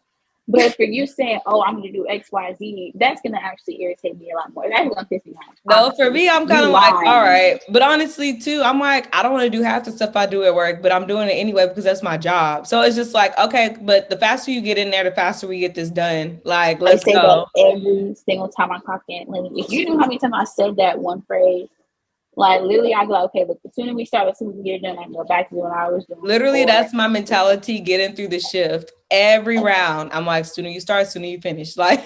But for you saying, "Oh, I'm gonna do X, Y, Z," that's gonna actually irritate me a lot more. That's gonna piss me off. No, for Honestly, me, I'm kind you of like, all lying. right. But honestly, too, I'm like, I don't want to do half the stuff I do at work, but I'm doing it anyway because that's my job. So it's just like, okay, but the faster you get in there, the faster we get this done. Like, I let's say that go. every single time I clock in. Like, if you knew how many times I said that one phrase, like literally, I go, okay, look, the sooner we start, the sooner we get it done, I can go back to what I was doing Literally, before. that's my mentality getting through the shift every round. I'm like, sooner you start, sooner you finish. Like,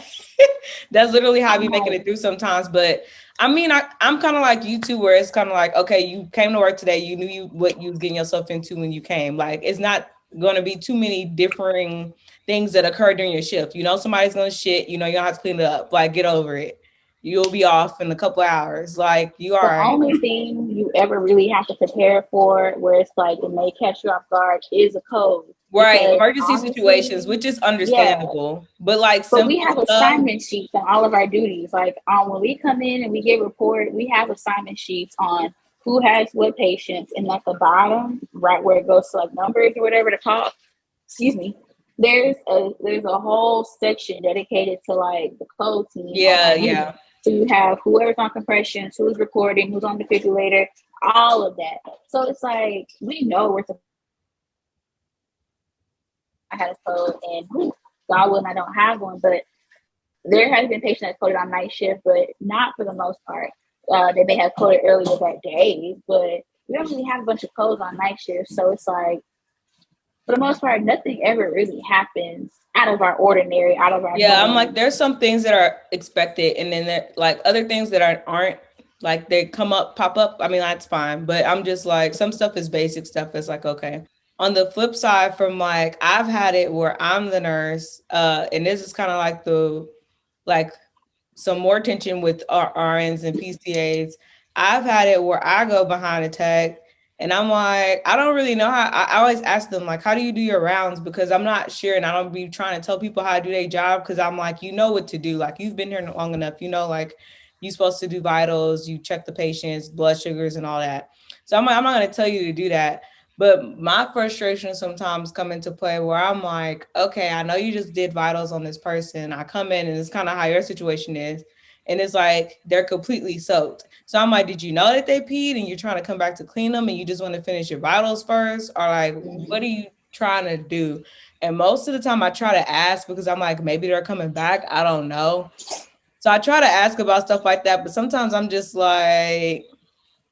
that's literally how I I'm be making like, it through sometimes. But I mean, I'm kind of like you too, where it's kind of like, okay, you came to work today, you knew what you was getting yourself into when you came. Like, it's not going to be too many differing things that occur during your shift. You know, somebody's going to shit, you know, you don't have to clean it up. Like, get over it. You'll be off in a couple hours. Like, you all the right. only thing you ever really have to prepare for, where it's like it may catch you off guard, is a code. Right, Because emergency situations, honestly, which is yeah, understandable, but like but we simple have stuff. assignment sheets on all of our duties. Like when we come in and we get reported, we have assignment sheets on who has what patients, and at the bottom, right where it goes to like numbers or whatever to call, excuse me, there's a whole section dedicated to like the code team on Yeah, our unit. yeah. So you have whoever's on compressions, who's recording, who's on defibrillator, all of that. So it's like we know we're supposed to have a code, and God willing, I don't have one, but there has been patients that coded on night shift, but not for the most part. They may have coded earlier that day, but we don't really have a bunch of codes on night shift. So it's like, for the most part, nothing ever really happens out of our ordinary, out of our Yeah, I'm like, norm. there's some things that are expected, and then there like other things that aren't like they come up, pop up. I mean, that's fine, but I'm just like, some stuff is basic stuff. It's like, okay. On the flip side, from like, I've had it where I'm the nurse, and this is kind of like like some more tension with RNs and PCAs. I've had it where I go behind a tech and I'm like, I don't really know how. I always ask them, like, how do you do your rounds? Because I'm not sure. And I don't be trying to tell people how to do their job because I'm like, you know what to do. Like, you've been here long enough. You know, like, you're supposed to do vitals, you check the patient's blood sugars and all that. So I'm like, I'm not going to tell you to do that. But my frustration sometimes come into play where I'm like, okay, I know you just did vitals on this person. I come in and it's kind of how your situation is. And it's like they're completely soaked. So I'm like, did you know that they peed and you're trying to come back to clean them and you just want to finish your vitals first? Or like, what are Mm-hmm. you trying to do? And most of the time I try to ask because I'm like, maybe they're coming back. I don't know. So I try to ask about stuff like that. But sometimes I'm just like,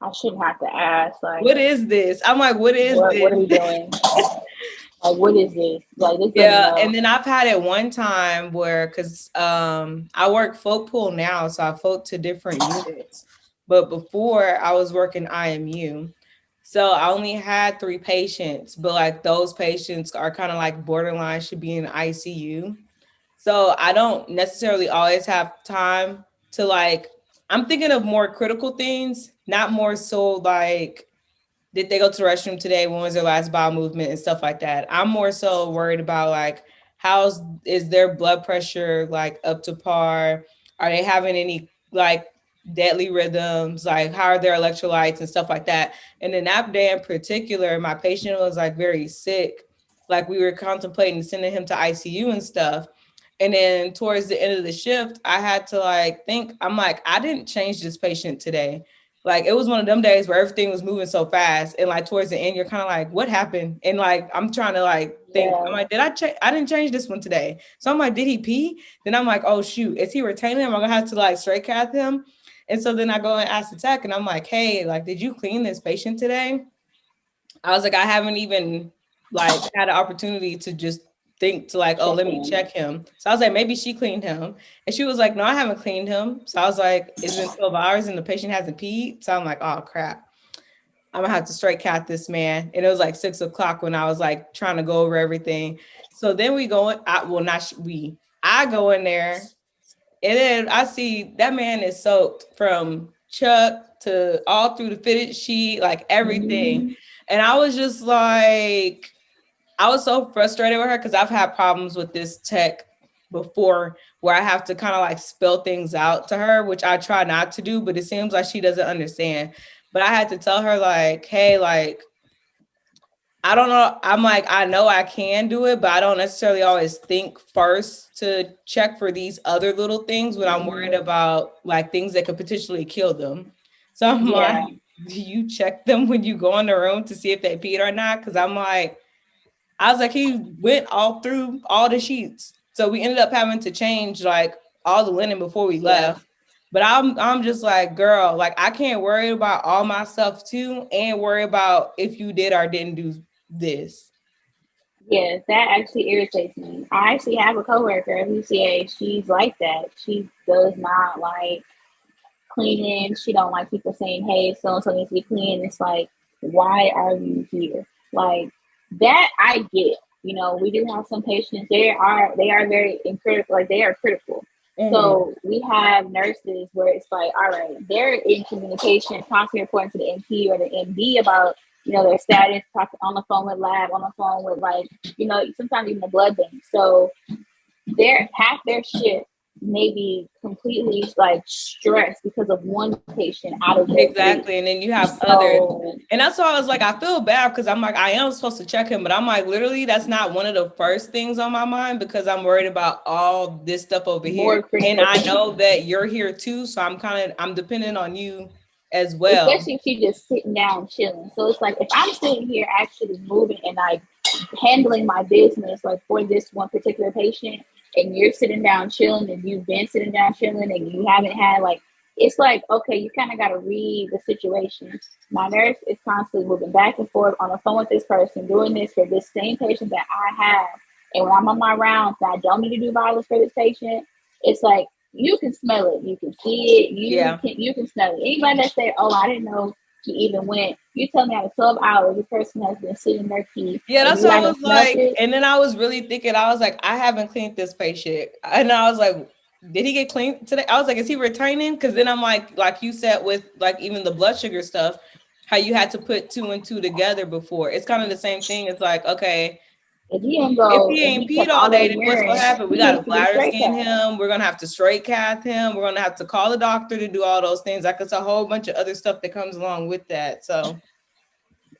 I shouldn't have to ask, like, what is this? I'm like, what is what are this? we doing? Like, what is this? Like, just let me Yeah, and know. then I've had it one time where because I work float pool now, so I float to different units. But before I was working IMU. So I only had 3 patients, but like those patients are kind of like borderline should be in ICU. So I don't necessarily always have time to like I'm thinking of more critical things, not more so like did they go to the restroom today? When was their last bowel movement and stuff like that? I'm more so worried about like how's is their blood pressure like up to par? Are they having any like deadly rhythms? Like how are their electrolytes and stuff like that? And then that day in particular, my patient was like very sick. Like we were contemplating sending him to ICU and stuff. And then towards the end of the shift, I had to like think, I'm like, I didn't change this patient today. Like it was one of them days where everything was moving so fast, and like towards the end, you're kind of like, "What happened?" And like I'm trying to like think. I'm Yeah. like, "Did I check? I didn't change this one today." So I'm like, "Did he pee?" Then I'm like, "Oh shoot, is he retaining him? I'm gonna have to like straight cath him." And so then I go and ask the tech, and I'm like, "Hey, like, did you clean this patient today?" I was like, I haven't even like had an opportunity to just think to like, oh, Check let me in. check him. So I was like, maybe she cleaned him. And she was like, no, I haven't cleaned him. So I was like, it's been 12 hours and the patient hasn't peed. So I'm like, oh crap. I'm gonna have to straight cat this man. And it was like 6 o'clock when I was like trying to go over everything. So then we go, well, not we, I go in there and then I see that man is soaked from Chuck to all through the fitted sheet, like everything. Mm-hmm. And I was just like, I was so frustrated with her because I've had problems with this tech before where I have to kind of like spell things out to her, which I try not to do, but it seems like she doesn't understand. But I had to tell her, like, hey, like, I don't know. I'm like, I know I can do it, but I don't necessarily always think first to check for these other little things when I'm worried Mm-hmm. about like things that could potentially kill them. So I'm like, Yeah. do you check them when you go in the room to see if they peed or not? Because I'm like, I was like, he went all through all the sheets. So we ended up having to change like all the linen before we Yeah. left. But I'm just like, girl, like I can't worry about all my stuff too and worry about if you did or didn't do this. Yes, that actually irritates me. I actually have a coworker at PCA. She's like that. She does not like cleaning. She don't like people saying, "Hey, so and so needs to be clean." It's like, why are you here? Like that, I get. You know, we do have some patients. They are very critical. Like they are critical. Mm-hmm. So we have nurses where it's like, all right, they're in communication, constantly reporting to the MP or the MD about their status, talking on the phone with lab, on the phone with like sometimes even the blood bank. So their half their shift may be completely like stressed because of one patient out of their three. Exactly. And then you have others. So And that's why I was like, I feel bad because I'm like, I am supposed to check him, but I'm like, literally, that's not one of the first things on my mind because I'm worried about all this stuff over here. more And critical I know things. that you're here too. So I'm dependent on you as well. Especially if you're just sitting down chilling. So it's like if I'm sitting here actually moving and like handling my business, like for this one particular patient, and you're sitting down chilling, and you've been sitting down chilling, and you haven't had like, it's like okay, you kind of got to read the situation. My nurse is constantly moving back and forth on the phone with this person, doing this for this same patient that I have. And when I'm on my rounds, I don't need to do violence for this patient. It's like you can smell it, you can see it, Yeah. you can smell it. Anybody that say, "Oh, I didn't know he even went," you tell me out of 12 hours, the person has been sitting there key Yeah, and that's you what I haven't was smelled like. it. And then I was really thinking, I was like, I haven't cleaned this patient. And I was like, did he get cleaned today? I was like, is he returning? Because then I'm like you said, with like even the blood sugar stuff, how you had to put two and two together before. It's kind of the same thing. It's like, okay, If he didn't if go he and ain't he peed kept all all day, that then what's gonna urine, happen? We he gotta needs to get bladder straight scan cat. him. We're gonna have to straight cath him. We're gonna have to call a doctor to do all those things. Like it's a whole bunch of other stuff that comes along with that. So Then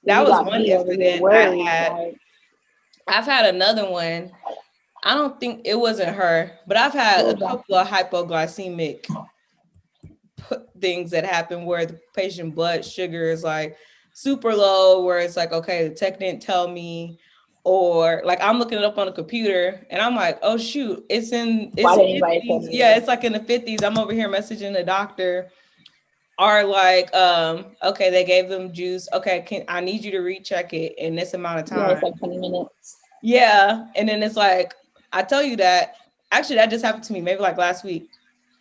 that you was got one me over here incident I worried, had. like, I've had another one. I don't think it wasn't her, but I've had what a was that? couple of hypoglycemic things that happen where the patient blood sugar is like super low, where it's like, okay, the tech didn't tell me, or like I'm looking it up on the computer and I'm like, oh shoot, Why it's didn't anybody tell 50s. me Yeah, this? it's like in the 50s. I'm over here messaging the doctor. Are like, okay, they gave them juice. Okay, I need you to recheck it in this amount of Yeah, it's time. like 20 minutes. Yeah. And then it's like, I tell you that actually that just happened to me maybe like last week.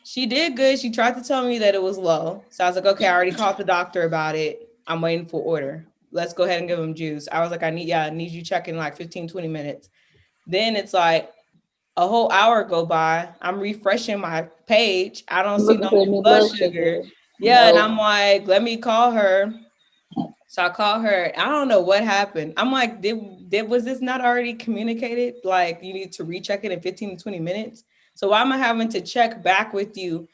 She did good. She tried to tell me that it was low. So I was like, okay, I already called the doctor about it. I'm waiting for order. Let's go ahead and give him juice. I was like, I need you checking like 15, 20 minutes. Then it's like a whole hour go by. I'm refreshing my page. I don't see Looking no for the new new blood blood sugar. sugar. Yeah. And Nope. I'm like, let me call her. So I called her. I don't know what happened. I'm like, did was this not already communicated? Like you need to recheck it in 15 to 20 minutes. So why am I having to check back with you?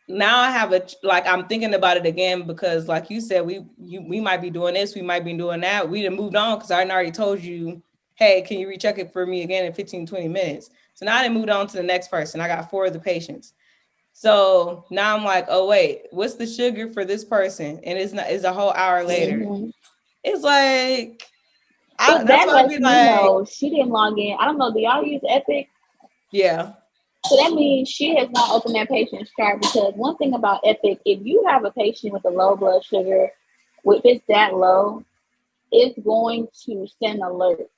Now I have like I'm thinking about it again because like you said, we might be doing this, we might be doing that. We done moved on because I already told you, hey, can you recheck it for me again in 15, 20 minutes? So now I done moved on to the next person. I got four of the patients. So now I'm like, oh wait, what's the sugar for this person? And it's a whole hour later. Mm-hmm. It's like But that's that why I'd lets be me like, know she didn't log in. I don't know. Do y'all use Epic? yeah, So that means she has not opened that patient's chart, because one thing about Epic, if you have a patient with a low blood sugar, if it's that low, it's going to send alert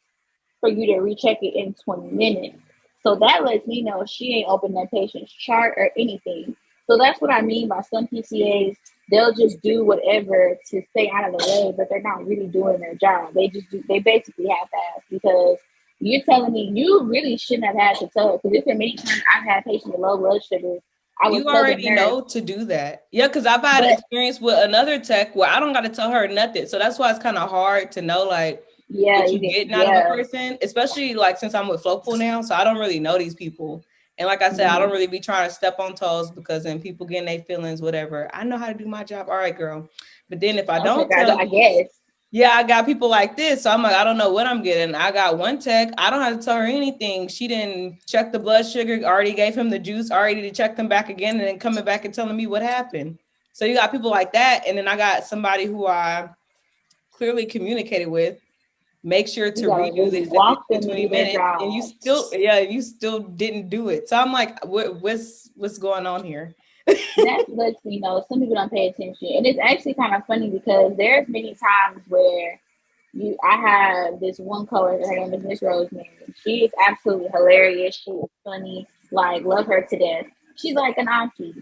for you to recheck it in 20 minutes. So that lets me know she ain't opened that patient's chart or anything. So that's what I mean by some PCAs, they'll just do whatever to stay out of the way, but they're not really doing their job. They basically half-ass, because you're telling me you really shouldn't have had to tell her. Because there's been many times I've had patients with low blood sugar. I would you tell the already nurse, know to do that. Yeah, because I've had but experience with another tech where I don't got to tell her nothing. So that's why it's kind of hard to know like yeah, what you you get, getting out of a yeah. person, especially like since I'm with Flowpool now. So I don't really know these people. And like I said, I don't Mm-hmm. really be trying to step on toes because then people getting their feelings, whatever. I know how to do my job. All right, girl. But then if I Okay, don't tell I you, guess. yeah, I got people like this. So I'm like, I don't know what I'm getting. I got one tech. I don't have to tell her anything. She didn't check the blood sugar, already gave him the juice, already to check them back again, and then coming back and telling me what happened. So you got people like that. And then I got somebody who I clearly communicated with. Make sure You to gotta redo really this in walk 15, them to 20 do their minutes. And job. you still didn't do it. So I'm like, what's going on here? That lets me know some people don't pay attention. And it's actually kind of funny, because there's many times where I have this one coworker, her name is Miss Rosemary. She is absolutely hilarious. She is funny, like love her to death. She's like an auntie.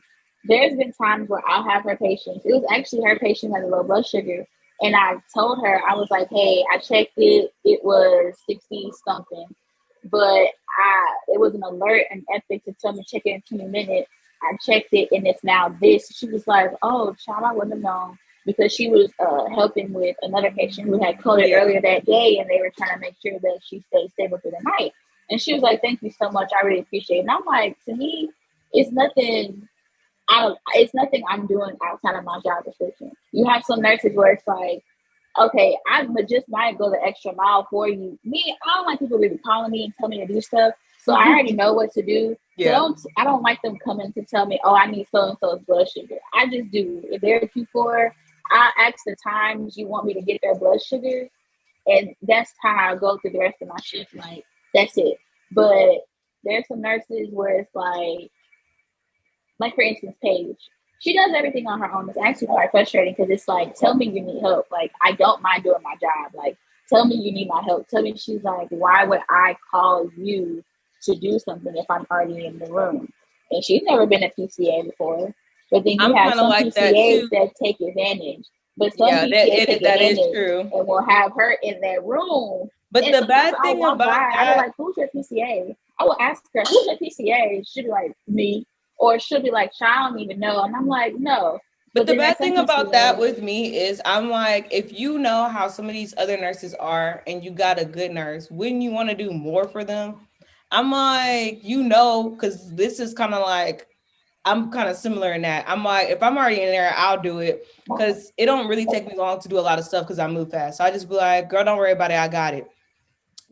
There's been times where I'll have her patients. It was actually her patient had a low blood sugar. And I told her, I was like, hey, I checked it. It was 60 something. But it was an alert and Epic to tell me check it in 20 minutes. I checked it and it's now this. She was like, oh, child, I wouldn't have known, because she was helping with another patient who had coded Yeah. earlier that day, and they were trying to make sure that she stayed stable through the night. And she was like, thank you so much. I really appreciate it. And I'm like, to me, it's nothing. It's nothing I'm doing outside of my job description. You have some nurses where it's like, okay, I just might go the extra mile for you. Me, I don't like people really calling me and telling me to do stuff. So I already know what to do. So Yeah. I don't like them coming to tell me, oh, I need so and so's blood sugar. I just do. If they're a Q4, I ask the times you want me to get their blood sugar, and that's how I go through the rest of my shift. Like that's it. But there's some nurses where it's like for instance, Paige, she does everything on her own. It's actually quite frustrating, because it's like, tell me you need help. Like, I don't mind doing my job. Like, tell me you need my help. Tell me. She's like, why would I call you to do something if I'm already in the room? And she's never been a PCA before. But then you I'm have kind of some like that PCAs too. that take advantage. But some Yeah, PCAs take that is advantage true. and will have her in their room. But And the sometimes bad I'll thing walk about by, I'll be that, like, who's your PCA? I will ask her, who's your PCA? She'll be like, me. Or she'll be like, I don't even know. And I'm like, no. but But the then bad there's some thing about that PCAs. with me is I'm like, if you know how some of these other nurses are and you got a good nurse, wouldn't you want to do more for them? I'm like, because this is kind of like, I'm kind of similar in that. I'm like, if I'm already in there, I'll do it because it don't really take me long to do a lot of stuff because I move fast. So I just be like, girl, don't worry about it. I got it.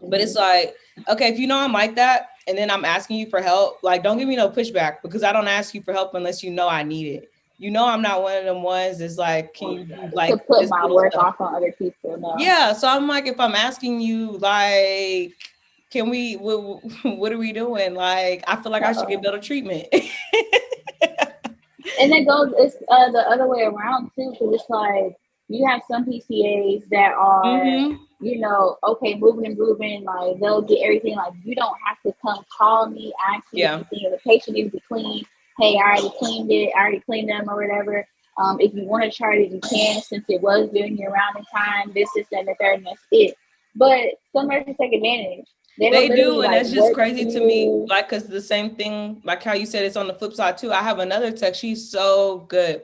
But it's Mm-hmm. like, okay, if you know I'm like that, and then I'm asking you for help, like don't give me no pushback because I don't ask you for help unless you know I need it. I'm not one of them ones that's like, can you do To like put this my little work stuff? off on other people. No. Yeah. So I'm like, if I'm asking you, like, can we, what are we doing? Like, I feel like I should get Uh-oh. better treatment. And then goes it's the other way around too, because it's like you have some PCAs that are, hmm okay, moving and grooving, like they'll get everything. Like you don't have to come call me, ask me Yeah. anything. If the patient needs to be clean, hey, I already cleaned it, I already cleaned them or whatever. If you want to chart it, you can, since it was during your rounding time. This is and the third, and that's it. But some nurses take advantage. They will They literally do, and like that's just work crazy to me. through. Like, cause the same thing, like how you said, it's on the flip side too. I have another tech. She's so good.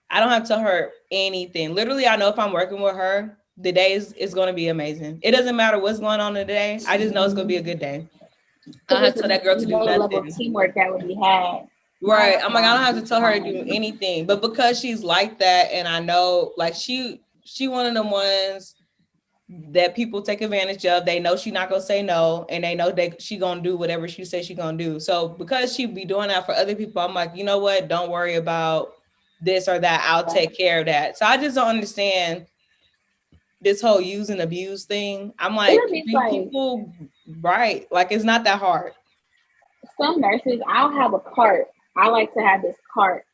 I don't have to tell her anything. Literally, I know if I'm working with her, the day is going to be amazing. It doesn't matter what's going on today. I just know it's going to be a good day. I don't Because have to tell that girl to do the level of nothing. teamwork that would be had. Right. I'm like, I don't have to tell her to do anything. But because she's like that, and I know, like she one of them ones. that people take advantage of. They know she not gonna say no, and they know that she gonna do whatever she says she gonna do. So because she be doing that for other people, I'm like, you know what? Don't worry about this or that. I'll take care of that. So I just don't understand this whole use and abuse thing. I'm It like, would be treat like people right. Like it's not that hard. some nurses. I'll have a cart. I like to have this cart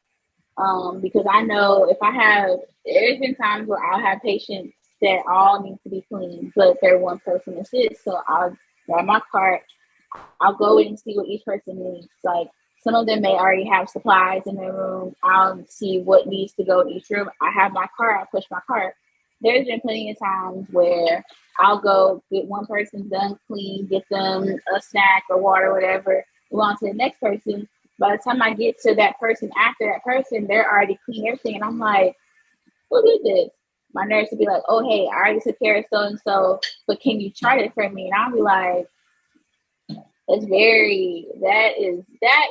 because I know if I have, there's been times where I'll have patients that all need to be clean, but they're one person assist. So I'll grab my cart, I'll go in and see what each person needs. Like some of them may already have supplies in their room. I'll see what needs to go in each room. I have my cart, I push my cart. There's been plenty of times where I'll go get one person done clean, get them a snack or water, whatever, go on to the next person. By the time I get to that person after that person, they're already clean everything. And I'm like, who did this? My nurse would be like, oh, hey, I already took care of so and so, but can you chart it for me? And I'll be like, that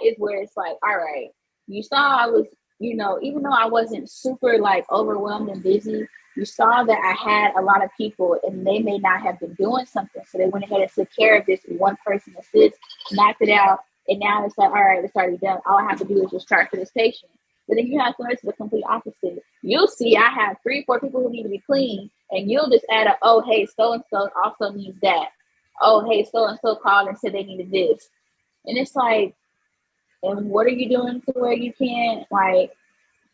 is where it's like, all right, you saw I was, even though I wasn't super like overwhelmed and busy, you saw that I had a lot of people and they may not have been doing something. So they went ahead and took care of this one person assist, knocked it out, and now it's like, all right, it's already done. All I have to do is just chart for this patient. But then you have some nurses the complete opposite. You'll see I have 3-4 people who need to be clean, and you'll just add up, oh hey, so and so also needs that. Oh hey, so and so called and said they needed this. And it's like, and what are you doing to where you can't, like,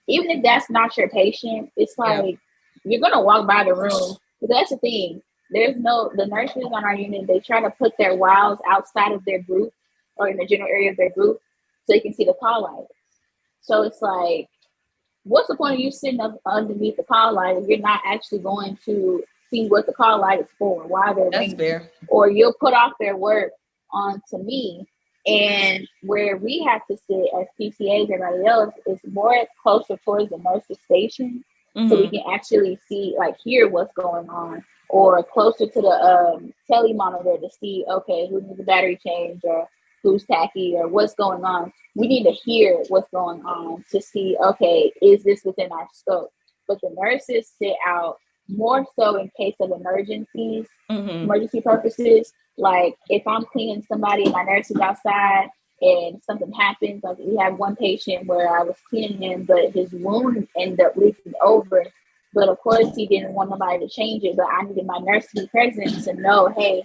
even if that's not your patient, it's Yeah. like you're gonna walk by the room. But that's the thing. The nurses on our unit, they try to put their wows outside of their group or in the general area of their group so you can see the call light. So it's like, what's the point of you sitting up underneath the call light if you're not actually going to see what the call light is for, why they're That's ringing? fair. Or you'll put off their work onto me. And where we have to sit as PCAs and everybody else is more closer towards the nurse's station, so we Mm-hmm. can actually see, like, hear what's going on, or closer to the tele monitor to see, okay, who needs a battery change, or who's tacky, or what's going on. We need to hear what's going on to see, okay, is this within our scope? But the nurses sit out more so in case of emergencies, Mm-hmm. emergency purposes. Like if I'm cleaning somebody and my nurse is outside and something happens, like we have one patient where I was cleaning him, but his wound ended up leaking over. But of course, he didn't want nobody to change it. But I needed my nurse to be present to know, hey,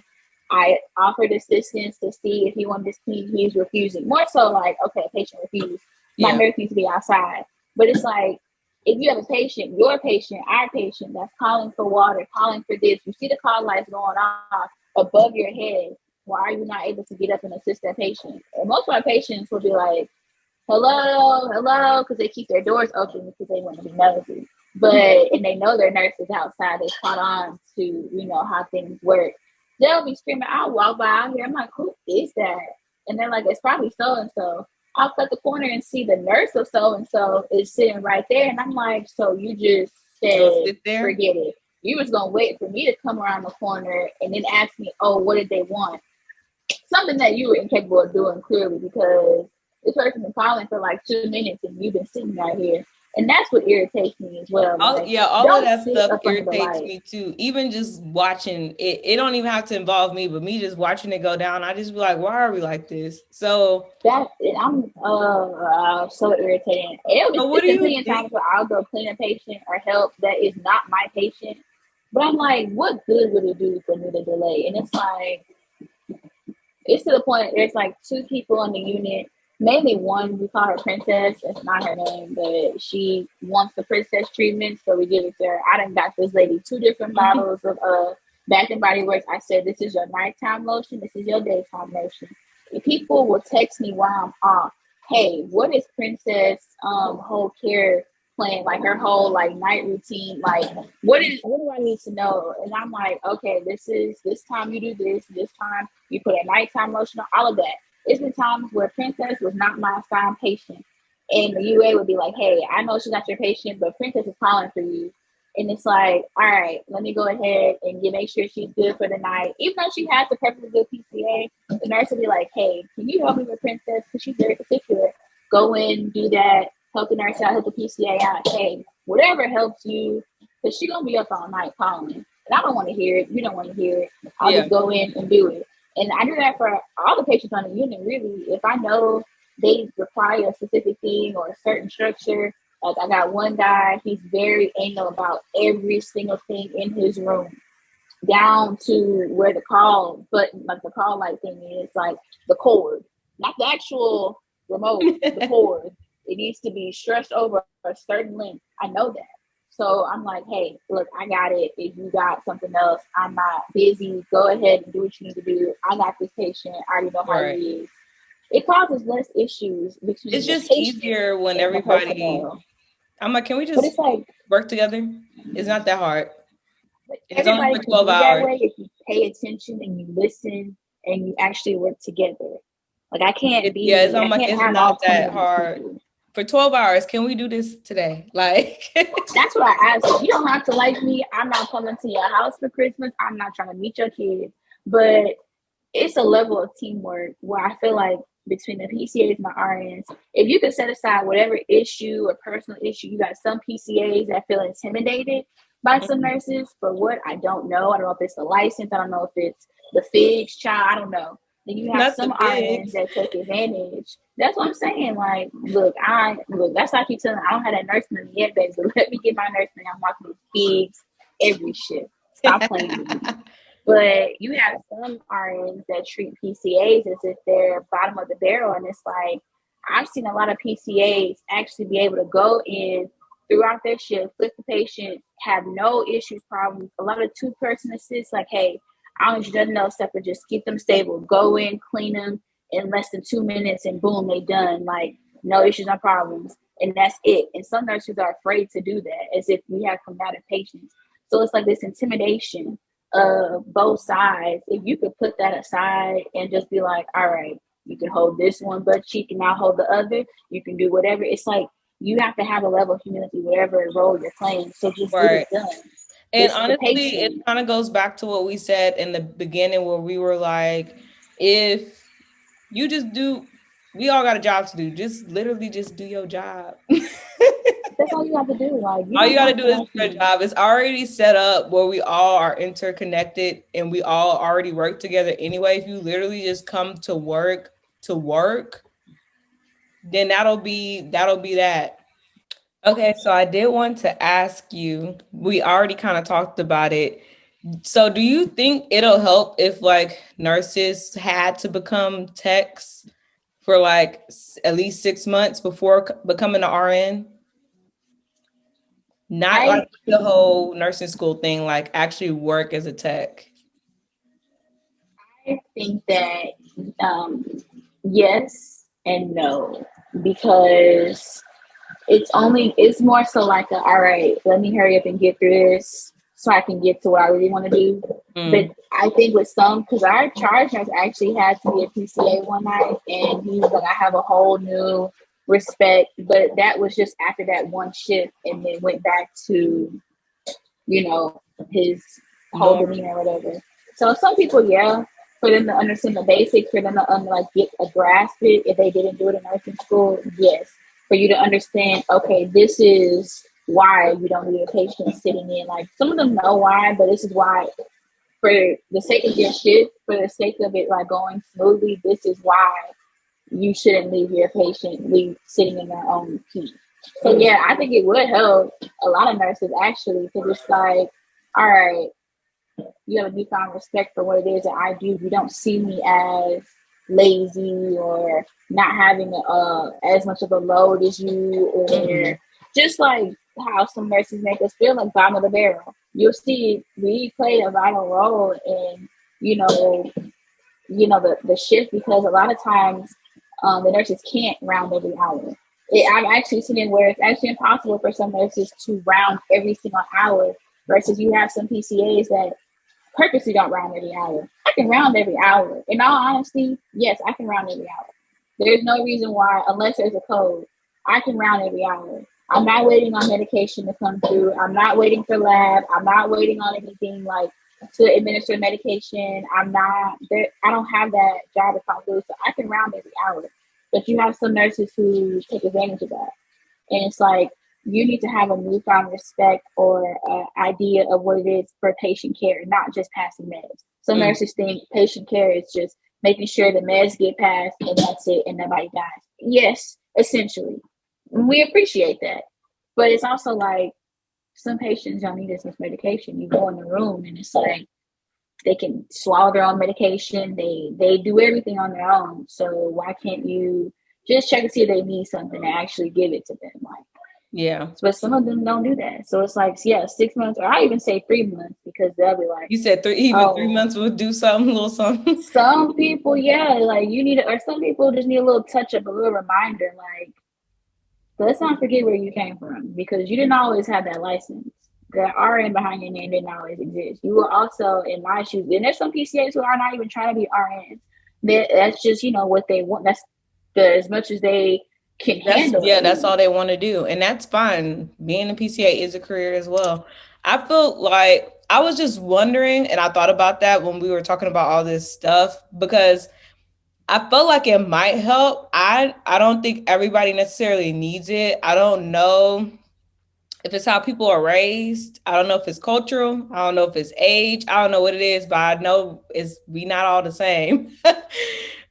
I offered assistance to see if he wanted this clean. He's refusing. More so like, okay, patient refused. My Yeah. nurse needs to be outside. But it's like, if you have a patient, your patient, our patient that's calling for water, calling for this, you see the call lights going off above your head. Why are you not able to get up and assist that patient? And most of our patients will be like, hello, hello, because they keep their doors open because they want to be nosy. But and they know their nurse is outside. They caught on to how things work. They'll be screaming. I'll walk by out here. I'm like, who is that? And they're like, it's probably so and so. I'll cut the corner and see the nurse of so and so is sitting right there, and I'm like, so you just Go said sit there. forget it. You was gonna wait for me to come around the corner and then ask me, oh, what did they want? Something that you were incapable of doing clearly, because this person been calling for like 2 minutes and you've been sitting right here. And that's what irritates me as well. All Like, yeah, all of don't that sit stuff up under the irritates light. me too. Even just watching it, it don't even have to involve me, but me just watching it go down, I just be like, why are we like this? So, That I'm so irritating. what It's do been you plenty of think? times where I'll go clean a patient or help that is not my patient. But I'm like, what good would it do for me to delay? And it's like, it's to the point there's like two people in the unit, mainly one, we call her Princess. It's not her name, but she wants the princess treatment, so we give it to her. I done got this lady 2 different bottles of Bath and Body Works. I said, this is your nighttime lotion, this is your daytime lotion. And people will text me while I'm off, hey, what is Princess whole care plan, like her whole like night routine, like what do I need to know? And I'm like, okay, this time you do this time you put a nighttime lotion on, all of that. It's been times where Princess was not my assigned patient, and the UA would be like, hey, I know she's not your patient, but Princess is calling for you. And it's like, all right, let me go ahead and make sure she's good for the night. Even though she has a perfectly good PCA, the nurse will be like, hey, can you help me with Princess? Because she's very particular. Go in, do that, help the nurse out, help the PCA out. Hey, whatever helps you, because she's going to be up all night calling. and I don't want to hear it. You don't want to hear it. I'll Yeah. just go in and do it. And I do that for all the patients on the unit, really. If I know they require a specific thing or a certain structure, like I got one guy, he's very anal about every single thing in his room, down to where the call button, like the call light thing is, like the cord, not the actual remote, the cord. It needs to be stretched over a certain length. I know that. So I'm like, hey, look, I got it. If you got something else, I'm not busy. Go ahead and do what you need to do. I got this patient. I already know how Right. he is. It causes less issues between It's the just patient easier when and the everybody, personnel. I'm like, can we But just it's like, work together? It's not that hard. It's only everybody for can 12 be that hours. way if you pay attention and you listen and you actually work together. Like Yeah, it's I'm I like, can't it's have all not 20 that of these hard. people. For 12 hours, can we do this today? Like, That's what I asked. You don't have to like me. I'm not coming to your house for Christmas. I'm not trying to meet your kids. But it's a level of teamwork where I feel like between the PCAs and the RNs, if you can set aside whatever issue or personal issue, you got some PCAs that feel intimidated by some nurses for what I don't know. I don't know if it's the license. I don't know if it's the FIGS child. I don't know. Then you have not some the RNs bigs. that take advantage. That's what I'm saying. Like, look. That's why I keep telling them I don't have that nurse money yet, baby. But let me get my nurse money. I'm walking with FIGS every shift. Stop playing with me. But you have some RNs that treat PCAs as if they're bottom of the barrel. And it's like, I've seen a lot of PCAs actually be able to go in throughout their shift, flip the patient, have no issues, problems. A lot of two-person assists, like, hey, I don't need you to know stuff, but just keep them stable. Go in, clean them in less than 2 minutes, and boom, they done. Like, no issues, no problems. And that's it. And some nurses are afraid to do that, as if we have combative patients. So it's like this intimidation both sides. If you could put that aside and just be like, all right, you can hold this one butt cheek and I'll hold the other. You can do whatever. It's like you have to have a level of humility, whatever role you're playing. So just get Right. it done. And This is the honestly, it patient. kind of goes back to what we said in the beginning where we were like, if you just do, we all got a job to do. Just literally just do your job. That's all you have to do. Like you All you don't got to have do to is like do your me. job. It's already set up where we all are interconnected and we all already work together anyway. If you literally just come to work, then that'll be that. Okay, so I did want to ask you, we already kind of talked about it. So do you think it'll help if like nurses had to become techs for like at least 6 months before becoming an RN? Not I like the whole nursing school thing, like actually work as a tech. I think that um, yes and no, because it's more so like all right, let me hurry up and get through this so I can get to what I really want to do. But Mm. I think with some, because our charge nurse actually had to be a PCA one night, and he was like, I have a whole new respect. But that was just after that one shift, and then went back to his whole Norm. demeanor or whatever. So some people, yeah, for them to understand the basics, for them to like get a grasp it if they didn't do it in nursing school, yes. For you to understand, okay, this is why you don't need a patient sitting in. Like some of them know why, but this is why. For the sake of your shift, for the sake of it like going smoothly, this is why you shouldn't leave your patient leave sitting in their own pee. So Mhm. yeah, I think it would help a lot of nurses actually, because it's like, all right, you have a newfound respect for what it is that I do. You don't see me as lazy or not having as much of a load as you, Mhm. or just like how some nurses make us feel like bottom of the barrel. You'll see we play a vital role in you know the shift, because a lot of times the nurses can't round every hour. I've actually seen it where it's actually impossible for some nurses to round every single hour, versus you have some PCAs that purposely don't round every hour. I can round every hour. In all honesty, yes, I can round every hour. There's no reason why, unless there's a code, I can round every hour. I'm not waiting on medication to come through. I'm not waiting for lab. I'm not waiting on anything like to administer medication. I'm not there. I don't have that job to come through, so I can round every hour. But you have some nurses who take advantage of that. And it's like, you need to have a newfound respect or idea of what it is for patient care, not just passing meds. Some nurses think patient care is just making sure the meds get passed and that's it and nobody dies. Yes, essentially. We appreciate that. But it's also like some patients don't need as much medication. You go in the room and it's like they can swallow their own medication. They do everything on their own. So why can't you just check to see if they need something and actually give it to them? Like, Yeah. but some of them don't do that. So it's like, yeah, 6 months, or I even say 3 months, because they'll be like, You said even 3 months would do something, a little something. Some people, yeah, like you need, or some people just need a little touch up, a little reminder. Like, let's not forget where you came from, because you didn't always have that license. That RN behind your name didn't always exist. You were also in my shoes, and there's some PCAs who are not even trying to be RNs. That's just what they want. That's as much as they can handle. That's all they want to do, and that's fine. Being a PCA is a career as well. I feel like I was just wondering, and I thought about that when we were talking about all this stuff, because I felt like it might help. I don't think everybody necessarily needs it. I don't know if it's how people are raised. I don't know if it's cultural. I don't know if it's age. I don't know what it is, but I know we not all the same.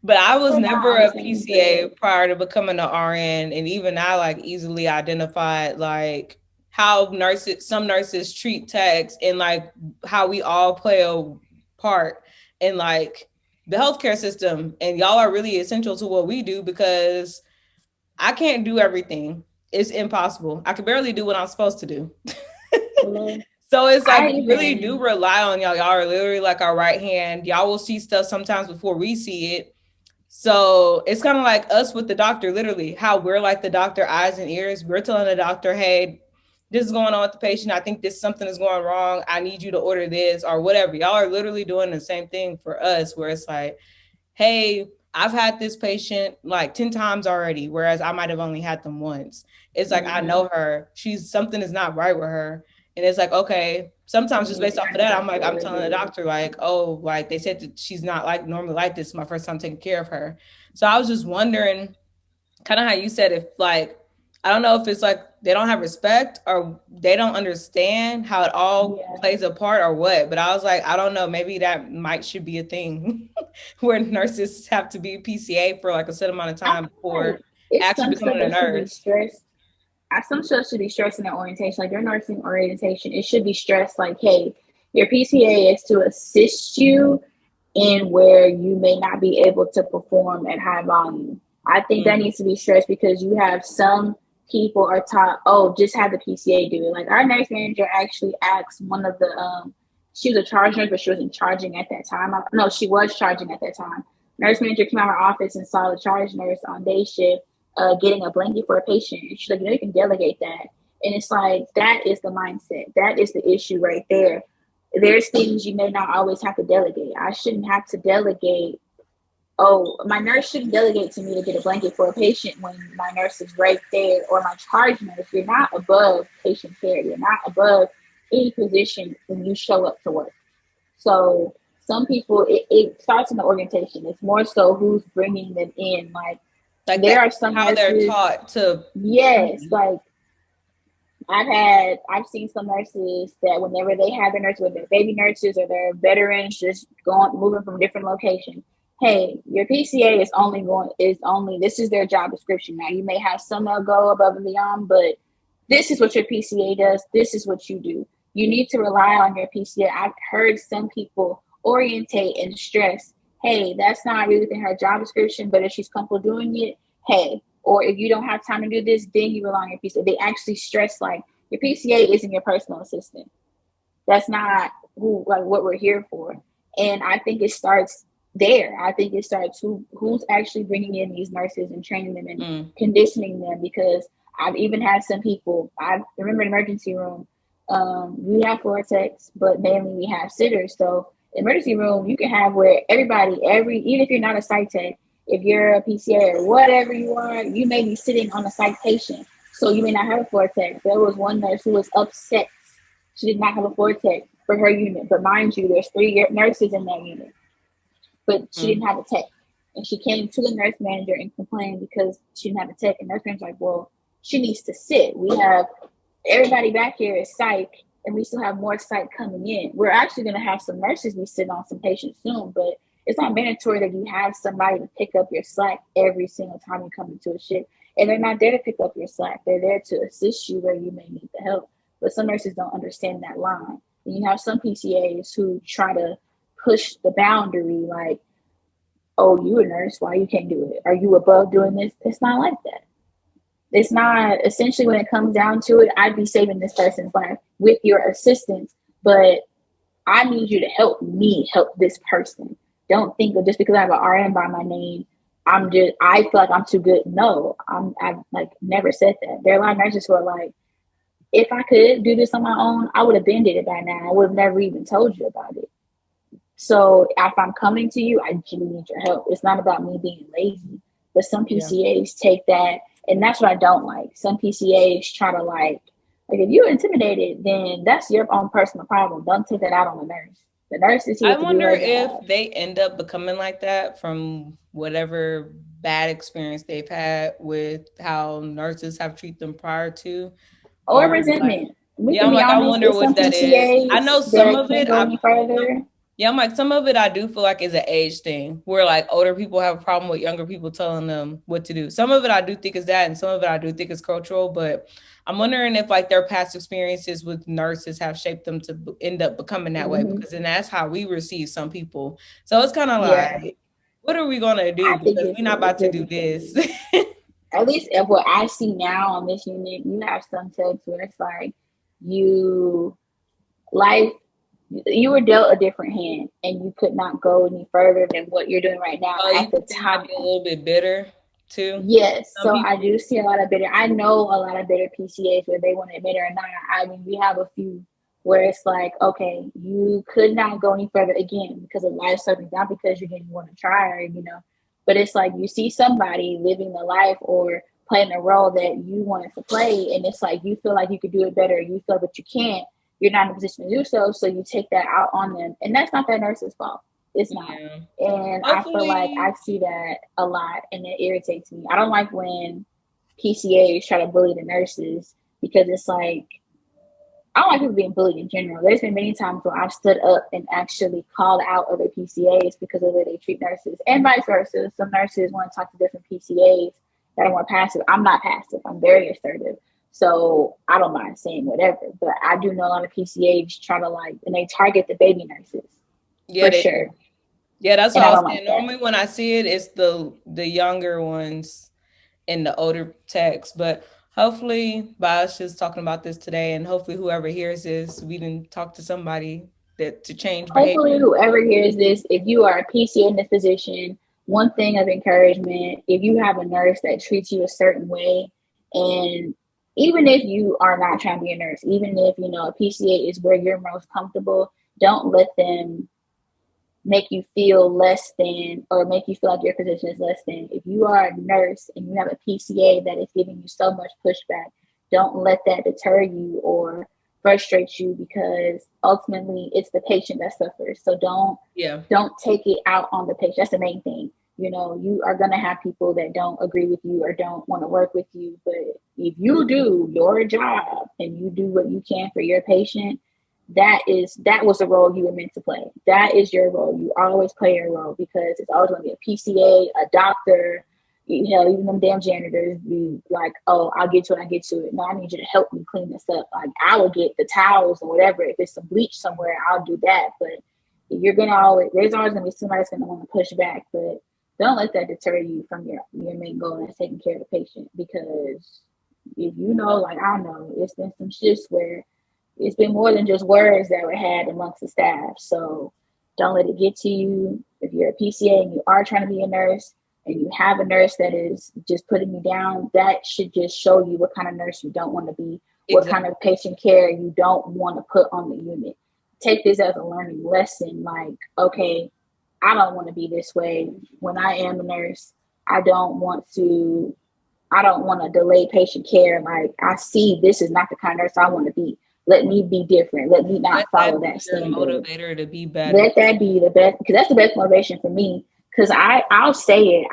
But I was never a PCA prior to becoming an RN, and even I like easily identified like how some nurses treat techs, and like how we all play a part in like the healthcare system, and y'all are really essential to what we do, because I can't do everything. It's impossible. I can barely do what I'm supposed to do. So it's like we really do rely on y'all. Y'all are literally like our right hand. Y'all will see stuff sometimes before we see it. So it's kind of like us with the doctor, literally, how we're like the doctor eyes and ears. We're telling the doctor, hey, this is going on with the patient. I think something is going wrong. I need you to order this or whatever. Y'all are literally doing the same thing for us, where it's like, hey, I've had this patient like 10 times already, whereas I might have only had them once. It's like, I know her. Something is not right with her. And it's like, okay, sometimes just based off of that, I'm telling the doctor like, oh, like they said that she's not like normally like this. My first time taking care of her. So I was just wondering, kind of how you said, if like, I don't know if it's like they don't have respect or they don't understand how it all plays a part or what, but I was like, I don't know, maybe that should be a thing where nurses have to be PCA for like a set amount of time before actually becoming a nurse. Some stuff should be stressed in their orientation, like your nursing orientation. It should be stressed like, hey, your PCA is to assist you in where you may not be able to perform at high volume. I think that needs to be stressed, because you have some people are taught, oh, just have the PCA do it. Like our nurse manager actually asked one of the, she was a charge nurse, but she wasn't charging at that time. No, she was charging at that time. Nurse manager came out of her office and saw the charge nurse on day shift getting a blanket for a patient. And she's like, you can delegate that. And it's like, that is the mindset. That is the issue right there. There's things you may not always have to delegate. I shouldn't have to delegate. Oh, my nurse shouldn't delegate to me to get a blanket for a patient when my nurse is right there, or my charge nurse. You're not above patient care. You're not above any position when you show up to work. So some people, it starts in the orientation. It's more so who's bringing them in. Like there are some how nurses, they're taught to. Yes, like I've seen some nurses that whenever they have their nurses, with their baby nurses or their veterans, just moving from different locations. Hey, your PCA this is their job description. Now you may have some that go above and beyond, but this is what your PCA does. This is what you do. You need to rely on your PCA. I've heard some people orientate and stress, hey, that's not really within her job description, but if she's comfortable doing it, hey. Or if you don't have time to do this, then you rely on your PCA. They actually stress like your PCA isn't your personal assistant. That's not what we're here for. And I think it starts there. I think it starts who's actually bringing in these nurses and training them and conditioning them. Because I've even had some people. I remember in emergency room, we have floor techs, but mainly we have sitters. So emergency room, you can have where even if you're not a psych tech, if you're a PCA or whatever you are, you may be sitting on a psych patient. So you may not have a floor tech. There was one nurse who was upset. She did not have a floor tech for her unit. But mind you, there's 3 nurses in that unit. But she didn't have a tech. And she came to the nurse manager and complained because she didn't have a tech. And nurse manager's like, well, she needs to sit. We have everybody back here is psych, and we still have more psych coming in. We're actually going to have some nurses be sitting on some patients soon, but it's not mandatory that you have somebody to pick up your slack every single time you come into a shift. And they're not there to pick up your slack. They're there to assist you where you may need the help. But some nurses don't understand that line. And you have some PCAs who try to push the boundary like, oh, you a nurse, why you can't do it? Are you above doing this? It's not like that. It's not, essentially when it comes down to it, I'd be saving this person's life with your assistance, but I need you to help me help this person. Don't think of just because I have an RN by my name, I feel like I'm too good. No, I've like never said that. There are a lot of nurses who are like, if I could do this on my own, I would have been did it by now. I would have never even told you about it. So if I'm coming to you, I do need your help. It's not about me being lazy, but some PCAs take that, and that's what I don't like. Some PCAs try to like if you're intimidated, then that's your own personal problem. Don't take that out on the nurse. The nurse is here I to do wonder her if job. they end up becoming like that from whatever bad experience they've had with how nurses have treated them prior to, Or or like, resentment. We yeah, can I'm be like, I honest, wonder it's some what that is. I PCAs know some that of can't it. go any further. Yeah, I'm like, some of it I do feel like is an age thing where like older people have a problem with younger people telling them what to do. Some of it I do think is that, and some of it I do think is cultural, but I'm wondering if like their past experiences with nurses have shaped them to end up becoming that way, Mm-hmm. because then that's how we receive some people. So it's kind of Yeah, like, what are we going to do? I think Because it's we're not a about to good do this. experience. At least of what I see now on this unit, you have some takes where it's like you life you were dealt a different hand and you could not go any further than what you're doing right now Oh, you at the think they might be a time. little bit bitter too? Yes, Some so I people. do see a lot of bitter. I know a lot of bitter PCAs where they want to admit it or not. I mean, we have a few where it's like, okay, you could not go any further again because of life circumstances, not because you didn't want to try or but it's like you see somebody living the life or playing a role that you wanted to play, and it's like you feel like you could do it better. You feel that you can't. You're not in a position to do so, so you take that out on them, and that's not that nurse's fault. It's not. Yeah. And I feel like I Hopefully. see that a lot and it irritates me. I don't like when PCAs try to bully the nurses because it's like, I don't like people being bullied in general. There's been many times where I've stood up and actually called out other PCAs because of the way they treat nurses and vice versa. Some nurses want to talk to different PCAs that are more passive. I'm not passive. I'm very assertive. So I don't mind saying whatever. But I do know a lot of PCAs try to like, and they target the baby nurses Yeah, for they sure. do. Yeah, that's And what I I was don't like saying. that. Normally when I see it, it's the younger ones and the older techs. But hopefully by us just talking about this today, and hopefully whoever hears this, we didn't talk to somebody that to change Hopefully, behavior. whoever hears this, if you are a PCA in this position, one thing of encouragement, if you have a nurse that treats you a certain way, and even if you are not trying to be a nurse, even if a PCA is where you're most comfortable, don't let them make you feel less than or make you feel like your position is less than. If you are a nurse and you have a PCA that is giving you so much pushback, don't let that deter you or frustrate you because ultimately it's the patient that suffers. So Yeah, don't take it out on the patient. That's the main thing. You are going to have people that don't agree with you or don't want to work with you. But if you do your job and you do what you can for your patient, that was the role you were meant to play. That is your role. You always play your role because it's always going to be a PCA, a doctor, even them damn janitors be like, oh, I'll get to it, I get to it. No, I need you to help me clean this up. Like I will get the towels or whatever. If there's some bleach somewhere, I'll do that. But there's always gonna be somebody that's gonna want to push back, but don't let that deter you from your main goal, that's taking care of the patient. Because if like I know, it's been some shifts where it's been more than just words that were had amongst the staff. So don't let it get to you. If you're a PCA and you are trying to be a nurse and you have a nurse that is just putting you down, that should just show you what kind of nurse you don't want to be, what kind exactly. of patient care you don't want to put on the unit. Take this as a learning lesson. Like, okay, I don't want to be this way. When I am a nurse, I don't want to I don't want to delay patient care. Like I see this is not the kind of nurse I want to be. Let me be different. Let me Let not that follow be that your standard. motivator to be better. Let that be the best because that's the best motivation for me. Because I'll say it.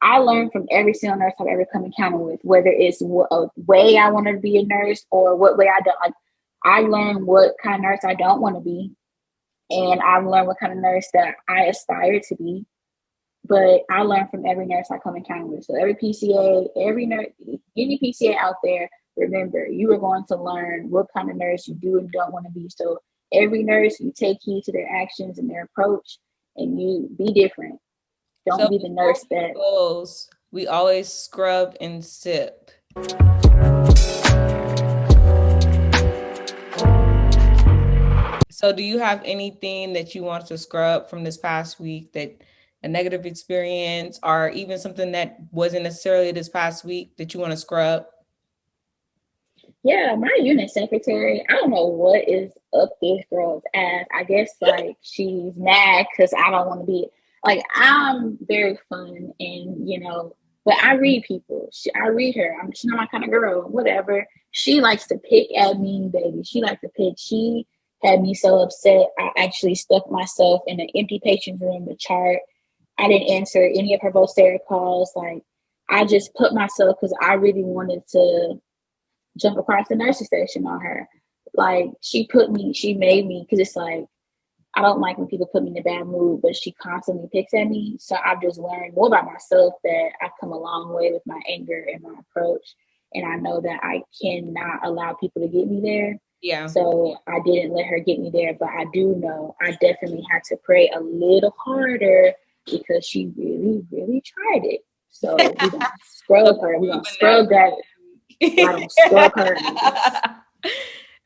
I learn from every single nurse I've ever come encounter with, whether it's a way I want to be a nurse or what way I don't. Like, I learn what kind of nurse I don't want to be, and I've learned what kind of nurse that I aspire to be. But I learn from every nurse I come encounter with. So every PCA, every nurse, any PCA out there, remember, you are going to learn what kind of nurse you do and don't want to be. So every nurse, you take heed to their actions and their approach, and you be different. Don't So be the before nurse we that. close, we always scrub and sip. So do you have anything that you want to scrub from this past week, that a negative experience or even something that wasn't necessarily this past week that you want to scrub? Yeah, my unit secretary, I don't know what is up this girl's ass. I guess like she's mad because I don't want to be like, I'm very fun and but I read people. I read her. She's not my kind of girl. Whatever. She likes to pick at me, baby. She likes to pick. She had me so upset. I actually stuck myself in an empty patient's room to chart. I didn't answer any of her Vocera calls. Like, I just put myself because I really wanted to jump across the nurse's station on her. Like, she made me, because it's like, I don't like when people put me in a bad mood, but she constantly picks at me. So I've just learned more about myself, that I've come a long way with my anger and my approach. And I know that I cannot allow people to get me there. Yeah. So I didn't let her get me there. But I do know I definitely had to pray a little harder because she really, really tried it. So we're going to So scrub her. We're going to scrub that. We're going to scrub her ass.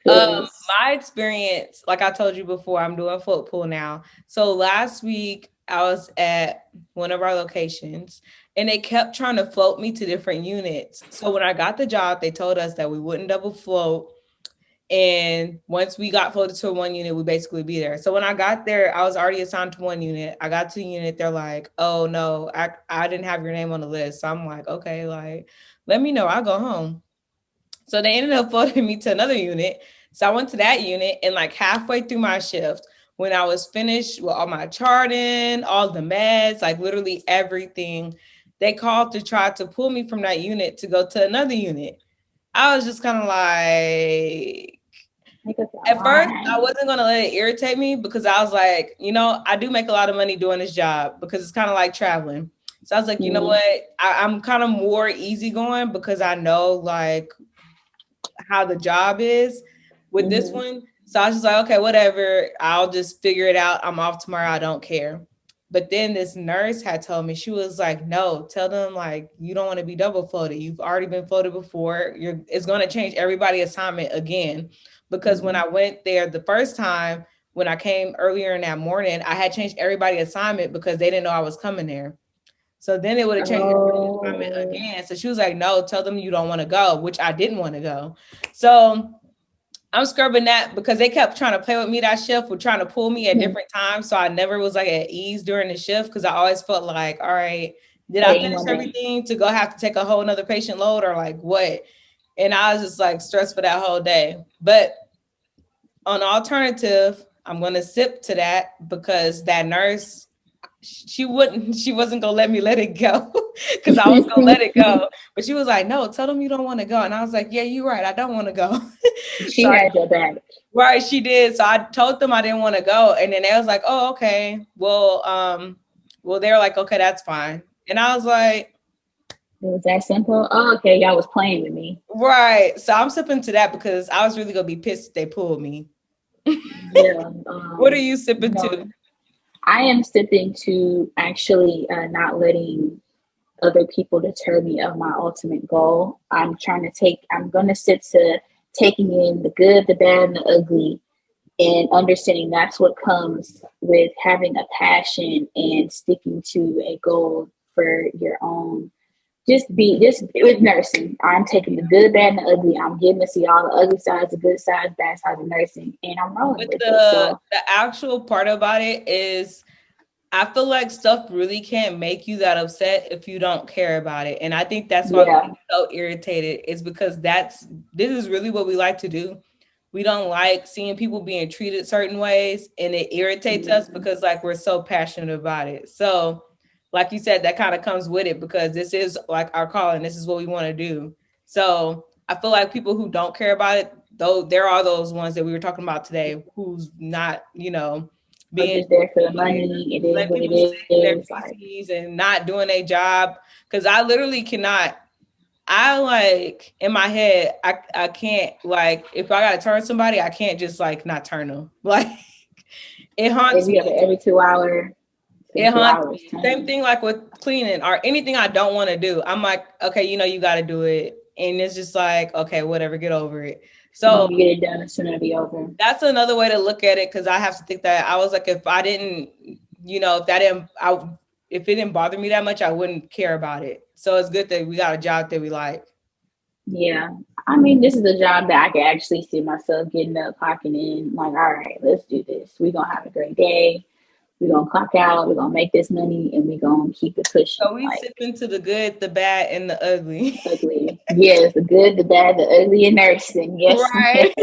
Cause My experience, like I told you before, I'm doing float pool now. So last week I was at one of our locations and they kept trying to float me to different units. So when I got the job, they told us that we wouldn't double float. And once we got floated to one unit, we basically be there. So when I got there, I was already assigned to one unit. I got to the unit, they're like, oh no, I didn't have your name on the list. So I'm like, okay, like, let me know. I'll go home. So they ended up floating me to another unit. So I went to that unit, and like halfway through my shift, when I was finished with all my charting, all the meds, like literally everything, they called to try to pull me from that unit to go to another unit. I was just kind of like, make up your at first, I mind. wasn't going to let it irritate me because I was like, I do make a lot of money doing this job because it's kind of like traveling. So I was like, you know Mm-hmm. what? I'm kind of more easygoing because I know like how the job is with this Mm-hmm. one. So I was just like, okay, whatever. I'll just figure it out. I'm off tomorrow. I don't care. But then this nurse had told me, she was like, no, tell them like you don't want to be double floated. You've already been floated before. It's going to change everybody's assignment again. Because when Mm-hmm. I went there the first time, when I came earlier in that morning, I had changed everybody's assignment because they didn't know I was coming there. So then it would have changed everybody's assignment Oh, again. So she was like, no, tell them you don't want to go, which I didn't want to go. So I'm scrubbing that because they kept trying to play with me that shift, with trying to pull me at different times. So I never was like at ease during the shift because I always felt like, all right, did I any finish moment. everything to go have to take a whole nother patient load or like what? And I was just like stressed for that whole day. But on alternative, I'm gonna sip to that because that nurse, she wasn't gonna let me let it go because I was gonna let it go. But she was like, no, tell them you don't want to go. And I was like, yeah, you're right. I don't want to go. So She had your back. right, she did. So I told them I didn't want to go. And then they was like, oh, okay. Well, they were like, okay, that's fine. And I was like, It was that simple. Oh, okay, y'all was playing with me. right. So I'm sipping to that because I was really gonna be pissed if they pulled me. Yeah. What are you You sipping to? know, I am sipping to actually not letting other people deter me of my ultimate goal. I'm going to sit to taking in the good, the bad, and the ugly, and understanding that's what comes with having a passion and sticking to a goal for your own. Just with nursing. I'm taking the good, bad, and the ugly. I'm getting to see all the ugly sides, the good sides, bad sides of nursing, and I'm rolling But with it. the So the actual part about it is I feel like stuff really can't make you that upset if you don't care about it. And I think that's why we yeah. get so irritated, is because this is really what we like to do. We don't like seeing people being treated certain ways, and it irritates us Mhm. because like we're so passionate about it. So like you said, that kind of comes with it because this is like our calling. This is what we want to do. So I feel like people who don't care about it, though, there are those ones that we were talking about today who's not, Or being just there for the money. It is letting what it people sit in is. their Like PCs and not doing a job. Cause I literally cannot, I like in my head, I can't like if I gotta turn somebody, I can't just like not turn them. Like it if haunts you have me. it every 2 hours, It in two haunts hours, me. Same turn. thing like with cleaning or anything I don't want to do. I'm like, okay, you got to do it. And it's just like, okay, whatever, get over it. As So long as you get it done, sooner it'll be over. that's another way to look at it because I have to think that I was like, if I didn't, if that didn't, if it didn't bother me that much, I wouldn't care about it. So it's good that we got a job that we like. Yeah. I mean, this is a job that I can actually see myself getting up, clocking in. Like, all right, let's do this. We're going to have a great day. We're going to clock out. We're going to make this money and we're going to keep it pushing. So we Like, sip into the good, the bad, and the ugly. ugly. Yes, the good, the bad, the ugly, and nursing. Yes, Right.